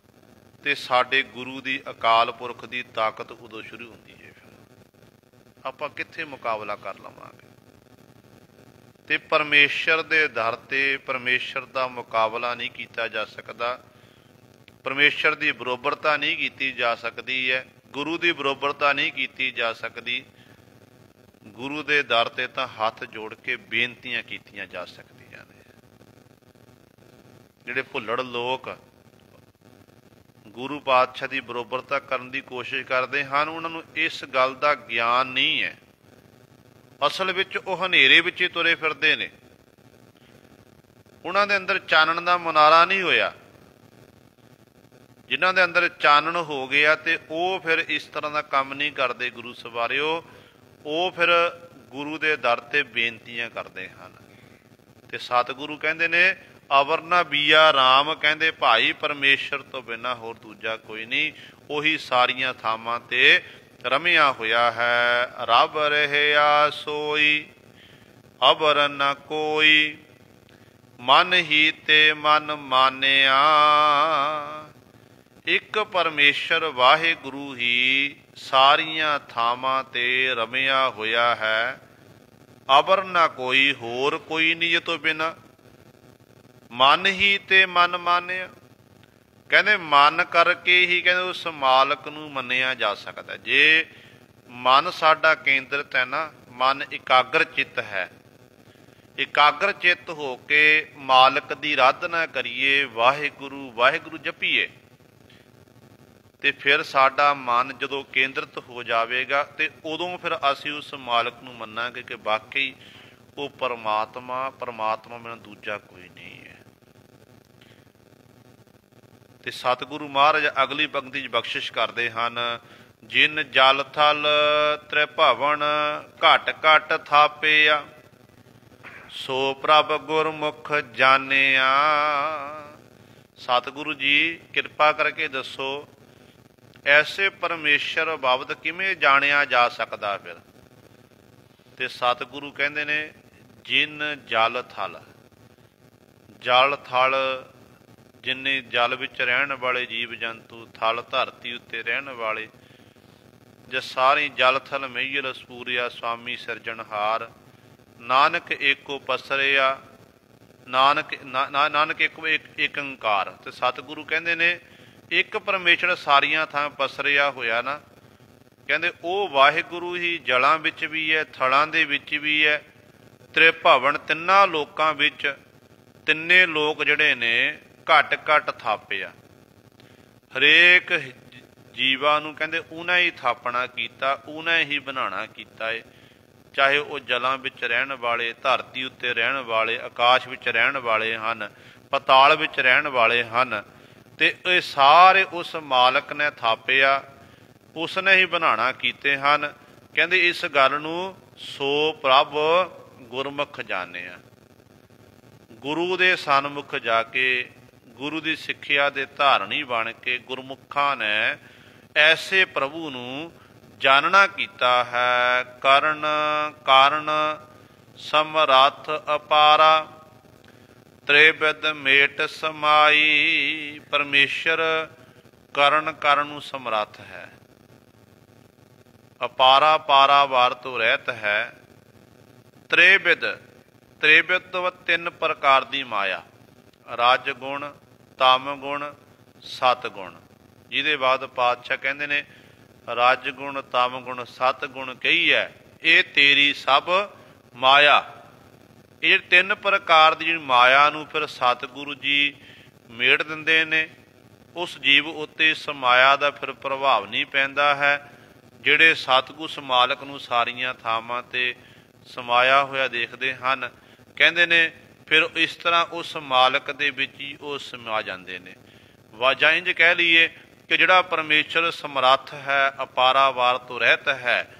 ਤੇ ਸਾਡੇ ਗੁਰੂ ਦੀ ਅਕਾਲ ਪੁਰਖ ਦੀ ਤਾਕਤ ਉਦੋਂ ਸ਼ੁਰੂ ਹੁੰਦੀ ਹੈ। ਫਿਰ ਆਪਾਂ ਕਿੱਥੇ ਮੁਕਾਬਲਾ ਕਰ ਲਵਾਂਗੇ? ਤੇ ਪਰਮੇਸ਼ਰ ਦੇ ਦਰ ਤੇ ਪਰਮੇਸ਼ਰ ਦਾ ਮੁਕਾਬਲਾ ਨਹੀਂ ਕੀਤਾ ਜਾ ਸਕਦਾ, ਪਰਮੇਸ਼ਰ ਦੀ ਬਰੋਬਰਤਾ ਨਹੀਂ ਕੀਤੀ ਜਾ ਸਕਦੀ ਹੈ, ਗੁਰੂ ਦੀ ਬਰੋਬਰਤਾ ਨਹੀਂ ਕੀਤੀ ਜਾ ਸਕਦੀ। ਗੁਰੂ ਦੇ ਦਰ ਤੇ ਤਾਂ ਹੱਥ ਜੋੜ ਕੇ ਬੇਨਤੀਆਂ ਕੀਤੀਆਂ ਜਾ ਸਕਦੀਆਂ ਨੇ। ਜਿਹੜੇ ਭੁੱਲੜ ਲੋਕ ਗੁਰੂ ਪਾਤਸ਼ਾਹ ਦੀ ਬਰੋਬਰਤਾ ਕਰਨ ਦੀ ਕੋਸ਼ਿਸ਼ ਕਰਦੇ ਹਨ, ਉਹਨਾਂ ਨੂੰ ਇਸ ਗੱਲ ਦਾ ਗਿਆਨ ਨਹੀਂ ਹੈ। ਅਸਲ ਵਿੱਚ ਉਹ ਹਨੇਰੇ ਵਿੱਚ ਹੀ ਤੁਰੇ ਫਿਰਦੇ ਨੇ, ਉਹਨਾਂ ਦੇ ਅੰਦਰ ਚਾਨਣ ਦਾ ਮੁਨਾਰਾ ਨਹੀਂ ਹੋਇਆ। ਜਿਨ੍ਹਾਂ ਦੇ ਅੰਦਰ ਚਾਨਣ ਹੋ ਗਿਆ ਤੇ ਉਹ ਫਿਰ ਇਸ ਤਰ੍ਹਾਂ ਦਾ ਕੰਮ ਨਹੀਂ ਕਰਦੇ। ਗੁਰੂ ਸਵਾਰਿਓ, ਉਹ ਫਿਰ ਗੁਰੂ ਦੇ ਦਰ ਤੇ ਬੇਨਤੀਆਂ ਕਰਦੇ ਹਨ। ਤੇ ਸਤਿਗੁਰੂ ਕਹਿੰਦੇ ਨੇ ਅਵਰ ਨਾ ਬੀਆ ਰਾਮ, ਕਹਿੰਦੇ ਭਾਈ ਪਰਮੇਸ਼ਰ ਤੋਂ ਬਿਨਾਂ ਹੋਰ ਦੂਜਾ ਕੋਈ ਨਹੀਂ, ਉਹੀ ਸਾਰੀਆਂ ਥਾਵਾਂ ਤੇ ਰਮਿਆ ਹੋਇਆ ਹੈ। ਰੱਬ ਰਹਿਆ ਸੋਈ ਅਵਰ ਨ ਕੋਈ, ਮਨ ਹੀ ਤੇ ਮਨ ਮਾਨਿਆ। ਇੱਕ ਪਰਮੇਸ਼ਰ ਵਾਹਿਗੁਰੂ ਹੀ ਸਾਰੀਆਂ ਥਾਵਾਂ ਤੇ ਰਮਿਆ ਹੋਇਆ ਹੈ। ਅਵਰ ਨਾ ਕੋਈ, ਹੋਰ ਕੋਈ ਨਹੀਂ ਇਹ ਤੋਂ ਬਿਨਾਂ। ਮਨ ਹੀ ਤੇ ਮਨ ਮਾਨਿਆ, ਕਹਿੰਦੇ ਮਨ ਕਰਕੇ ਹੀ ਕਹਿੰਦੇ ਉਸ ਮਾਲਕ ਨੂੰ ਮੰਨਿਆ ਜਾ ਸਕਦਾ। ਜੇ ਮਨ ਸਾਡਾ ਕੇਂਦਰਿਤ ਹੈ ਨਾ, ਮਨ ਇਕਾਗਰ ਚਿੱਤ ਹੈ, ਇਕਾਗਰ ਚਿੱਤ ਹੋ ਕੇ ਮਾਲਕ ਦੀ ਆਰਾਧਨਾ ਕਰੀਏ, ਵਾਹਿਗੁਰੂ ਵਾਹਿਗੁਰੂ ਜਪੀਏ, ਤੇ ਫਿਰ ਸਾਡਾ ਮਨ ਜਦੋਂ ਕੇਂਦਰਿਤ ਹੋ ਜਾਵੇਗਾ ਤੇ ਉਦੋਂ ਫਿਰ ਅਸੀਂ ਉਸ ਮਾਲਕ ਨੂੰ ਮੰਨਾਂਗੇ ਕਿ ਵਾਕਈ ਉਹ ਪਰਮਾਤਮਾ ਬਿਨਾਂ ਦੂਜਾ ਕੋਈ ਨਹੀਂ ਹੈ। ਤੇ ਸਤਿਗੁਰੂ ਮਹਾਰਾਜ ਅਗਲੀ ਪੰਕਤੀ 'ਚ ਬਖਸ਼ਿਸ਼ ਕਰਦੇ ਹਨ। ਜਿਨ ਜਲ ਥਲ ਤ੍ਰਿਭਵਨ ਘਟ ਘਟ ਥਾਪਿਆ, ਸੋ ਪ੍ਰਭ ਗੁਰਮੁਖ ਜਾਣਿਆ। ਸਤਿਗੁਰੂ ਜੀ ਕਿਰਪਾ ਕਰਕੇ ਦੱਸੋ ਐਸੇ ਪਰਮੇਸ਼ਰ ਬਾਬਤ ਕਿਵੇਂ ਜਾਣਿਆ ਜਾ ਸਕਦਾ ਫਿਰ? ਤੇ ਸਤਿਗੁਰੂ ਕਹਿੰਦੇ ਨੇ ਜਿਨ ਜਲ ਥਲ, ਜਲ ਥਲ ਜਿੰਨੇ ਜਲ ਵਿੱਚ ਰਹਿਣ ਵਾਲੇ ਜੀਵ ਜੰਤੂ, ਥਲ ਧਰਤੀ ਉੱਤੇ ਰਹਿਣ ਵਾਲੇ, ਜੇ ਸਾਰੀ ਜਲ ਥਲ ਮਈਲ ਸਪੂਰਿਆ ਸੁਆਮੀ ਸਿਰਜਣਹਾਰ। ਨਾਨਕ ਏਕੋ ਪਸਰਿਆ, ਨਾਨਕ ਏਕੋ ਏਕ ਓਂਕਾਰ। ਤੇ ਸਤਿਗੁਰੂ ਕਹਿੰਦੇ ਨੇ ਇੱਕ ਪਰਮੇਸ਼ਰ ਸਾਰੀਆਂ ਥਾਂ ਪਸਰਿਆ ਹੋਇਆ ਨਾ, ਕਹਿੰਦੇ ਉਹ ਵਾਹਿਗੁਰੂ ਹੀ ਜਲਾਂ ਵਿੱਚ ਵੀ ਹੈ, ਥਲਾਂ ਦੇ ਵਿੱਚ ਵੀ ਹੈ, ਤ੍ਰਿਭਵਨ ਤਿੰਨਾਂ ਲੋਕਾਂ ਵਿੱਚ। ਤਿੰਨੇ ਲੋਕ ਜਿਹੜੇ ਨੇ ਘਟ ਘਟ ਥਾਪਿਆ, ਹਰੇਕ ਜੀਵਾਂ ਨੂੰ ਕਹਿੰਦੇ ਉਹਨਾਂ ਹੀ ਥਾਪਣਾ ਕੀਤਾ, ਉਹਨਾਂ ਹੀ ਬਣਾਉਣਾ ਕੀਤਾ ਏ। ਚਾਹੇ ਉਹ ਜਲਾਂ ਵਿੱਚ ਰਹਿਣ ਵਾਲੇ, ਧਰਤੀ ਉੱਤੇ ਰਹਿਣ ਵਾਲੇ, ਆਕਾਸ਼ ਵਿੱਚ ਰਹਿਣ ਵਾਲੇ ਹਨ, ਪਤਾਲ ਵਿੱਚ ਰਹਿਣ ਵਾਲੇ ਹਨ, ਤੇ ਇਹ ਸਾਰੇ ਉਸ ਮਾਲਕ ਨੇ ਥਾਪਿਆ, ਉਸ ਨੇ ਹੀ ਬਣਾਉਣਾ ਕੀਤੇ ਹਨ। ਕਹਿੰਦੇ ਇਸ ਗੱਲ ਨੂੰ ਸੋ ਪ੍ਰਭ ਗੁਰਮੁਖ ਜਾਣਿਆ। ਗੁਰੂ ਦੇ ਸਨਮੁਖ ਜਾ ਕੇ, ਗੁਰੂ ਦੀ ਸਿੱਖਿਆ ਦੇ ਧਾਰਨੀ ਬਣ ਕੇ ਗੁਰਮੁਖਾਂ ਨੇ ਐਸੇ ਪ੍ਰਭੂ ਨੂੰ ਜਾਣਨਾ ਕੀਤਾ ਹੈ। ਕਾਰਨ ਸਮਰੱਥ ਅਪਾਰਾ, ਤ੍ਰਿਵਿਧ ਮੇਟ ਸਮਾਈ। ਪਰਮੇਸ਼ਰ ਕਰਨ ਨੂੰ ਸਮਰੱਥ ਹੈ, ਅਪਾਰਾ ਪਾਰਾਵਾਰ ਤੋਂ ਰਹਿਤ ਹੈ। ਤ੍ਰਿਵਿਧ ਤਿੰਨ ਪ੍ਰਕਾਰ ਦੀ ਮਾਇਆ, ਰਜ ਗੁਣ, ਤਮ ਗੁਣ, ਸਤ ਗੁਣ। ਜਿਹਦੇ ਬਾਅਦ ਪਾਤਸ਼ਾਹ ਕਹਿੰਦੇ ਨੇ ਰਜ ਗੁਣ, ਤਮ ਗੁਣ, ਸਤ ਗੁਣ ਕਹੀ ਹੈ ਇਹ ਤੇਰੀ ਸਭ ਮਾਇਆ। ਇਹ ਤਿੰਨ ਪ੍ਰਕਾਰ ਦੀ ਜਿਹੜੀ ਮਾਇਆ ਨੂੰ ਫਿਰ ਸਤਿਗੁਰੂ ਜੀ ਮੇੜ ਦਿੰਦੇ ਨੇ। ਉਸ ਜੀਵ ਉੱਤੇ ਇਸ ਮਾਇਆ ਦਾ ਫਿਰ ਪ੍ਰਭਾਵ ਨਹੀਂ ਪੈਂਦਾ ਹੈ। ਜਿਹੜੇ ਸਤਿਗੁਰੂ ਉਸ ਮਾਲਕ ਨੂੰ ਸਾਰੀਆਂ ਥਾਵਾਂ 'ਤੇ ਸਮਾਇਆ ਹੋਇਆ ਦੇਖਦੇ ਹਨ, ਕਹਿੰਦੇ ਨੇ ਫਿਰ ਇਸ ਤਰ੍ਹਾਂ ਉਸ ਮਾਲਕ ਦੇ ਵਿੱਚ ਹੀ ਉਹ ਸਮਾ ਜਾਂਦੇ ਨੇ। ਜਾਂ ਇੰਝ ਕਹਿ ਲਈਏ ਕਿ ਜਿਹੜਾ ਪਰਮੇਸ਼ਰ ਸਮਰੱਥ ਹੈ, ਅਪਾਰਾਵਾਰ ਤੋਂ ਰਹਿਤ ਹੈ,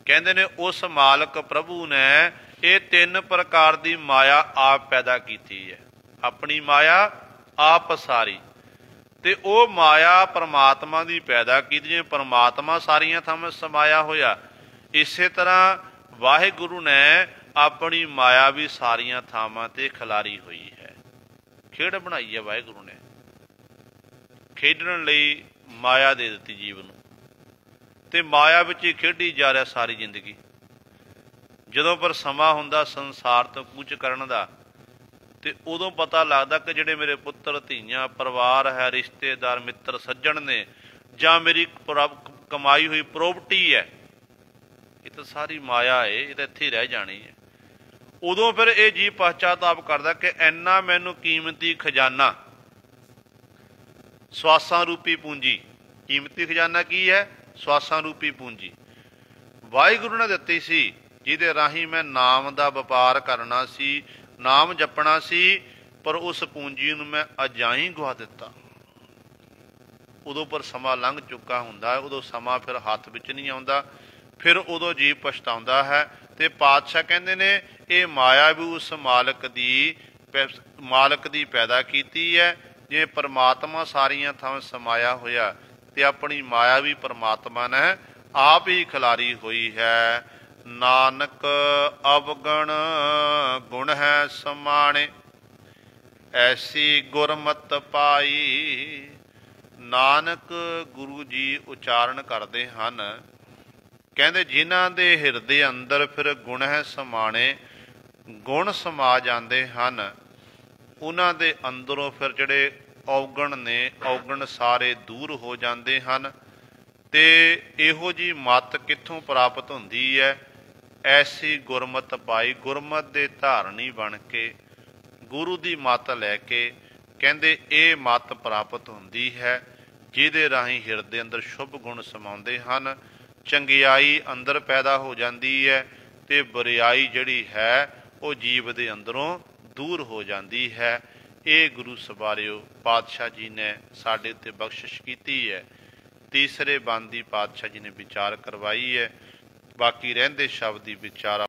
ਕਹਿੰਦੇ ਨੇ ਉਸ ਮਾਲਕ ਪ੍ਰਭੂ ਨੇ ਇਹ ਤਿੰਨ ਪ੍ਰਕਾਰ ਦੀ ਮਾਇਆ ਆਪ ਪੈਦਾ ਕੀਤੀ ਹੈ, ਆਪਣੀ ਮਾਇਆ ਆਪ ਸਾਰੀ। ਤੇ ਉਹ ਮਾਇਆ ਪਰਮਾਤਮਾ ਦੀ ਪੈਦਾ ਕੀਤੀ। ਜਿਵੇਂ ਪਰਮਾਤਮਾ ਸਾਰੀਆਂ ਥਾਵਾਂ ਸਮਾਇਆ ਹੋਇਆ, ਇਸੇ ਤਰ੍ਹਾਂ ਵਾਹਿਗੁਰੂ ਨੇ ਆਪਣੀ ਮਾਇਆ ਵੀ ਸਾਰੀਆਂ ਥਾਵਾਂ ਤੇ ਖਿਲਾਰੀ ਹੋਈ ਹੈ। ਖੇਡ ਬਣਾਈ ਹੈ ਵਾਹਿਗੁਰੂ ਨੇ, ਖੇਡਣ ਲਈ ਮਾਇਆ ਦੇ ਦਿੱਤੀ ਜੀਵ ਨੂੰ, ਤੇ ਮਾਇਆ ਵਿੱਚ ਹੀ ਖੇਡੀ ਜਾ ਰਿਹਾ ਸਾਰੀ ਜ਼ਿੰਦਗੀ। ਜਦੋਂ ਪਰ ਸਮਾਂ ਹੁੰਦਾ ਸੰਸਾਰ ਤੋਂ ਕੂਚ ਕਰਨ ਦਾ, ਤੇ ਉਦੋਂ ਪਤਾ ਲੱਗਦਾ ਕਿ ਜਿਹੜੇ ਮੇਰੇ ਪੁੱਤਰ ਧੀਆਂ, ਪਰਿਵਾਰ ਹੈ, ਰਿਸ਼ਤੇਦਾਰ, ਮਿੱਤਰ ਸੱਜਣ ਨੇ, ਜਾਂ ਮੇਰੀ ਕਮਾਈ ਹੋਈ ਪ੍ਰੋਪਰਟੀ ਹੈ, ਇਹ ਤਾਂ ਸਾਰੀ ਮਾਇਆ ਹੈ, ਇਹ ਤਾਂ ਇੱਥੇ ਹੀ ਰਹਿ ਜਾਣੀ ਹੈ। ਉਦੋਂ ਫਿਰ ਇਹ ਜੀਵ ਪਛਤਾਤਾਪ ਕਰਦਾ ਕਿ ਇੰਨਾ ਮੈਨੂੰ ਕੀਮਤੀ ਖਜ਼ਾਨਾ, ਸਵਾਸਾਂ ਰੂਪੀ ਪੂੰਜੀ। ਕੀਮਤੀ ਖਜ਼ਾਨਾ ਕੀ ਹੈ? ਸਵਾਸਾਂ ਰੂਪੀ ਪੂੰਜੀ ਵਾਹਿਗੁਰੂ ਨੇ ਦਿੱਤੀ ਸੀ, ਜਿਹਦੇ ਰਾਹੀਂ ਮੈਂ ਨਾਮ ਦਾ ਵਪਾਰ ਕਰਨਾ ਸੀ, ਨਾਮ ਜਪਣਾ ਸੀ, ਪਰ ਉਸ ਪੂੰਜੀ ਨੂੰ ਮੈਂ ਅਜਾਈਂ ਗੁਆ ਦਿੱਤਾ। ਉਦੋਂ ਪਰ ਸਮਾਂ ਲੰਘ ਚੁੱਕਾ ਹੁੰਦਾ, ਉਦੋਂ ਸਮਾਂ ਫਿਰ ਹੱਥ ਵਿੱਚ ਨਹੀਂ ਆਉਂਦਾ। फिर उदों जीव पछताउंदा है। ते पातशाह कहंदे ने ये माया भी उस मालक दी पैदा कीती है। जिवें परमात्मा सारियां थां समाया होया ते अपनी माया भी परमात्मा ने आप ही खिलारी हुई है। नानक अवगण गुण है समाणे, ऐसी गुरमत पाई। नानक गुरु जी उचारण करते हैं, कहते जिन्हां दे हिरदे अंदर फिर गुण है समाणे, गुण समा जाते हैं, उन्हां दे अंदरों फिर जिहड़े औगण ने औगण सारे दूर हो जाते हैं। ते इहो जी मत कित्थों प्राप्त हुंदी है? ऐसी गुरमत पाई, गुरमत दे धारनी बन के गुरु दी मत लैके कहंदे ये मत प्राप्त हुंदी है, जिहदे राहीं हिरदे अंदर शुभ गुण समाउंदे हन। चंगियाई अंदर पैदा हो जाती है ते बुरियाई जिहड़ी है वो जीव दे अंदरों दूर हो जाती है। ये गुरु सवारियो पातशाह जी ने साडे ते बख्शिश की है। तीसरे बंद की पातशाह जी ने विचार करवाई है। बाकी रहिंदे शब्द की विचार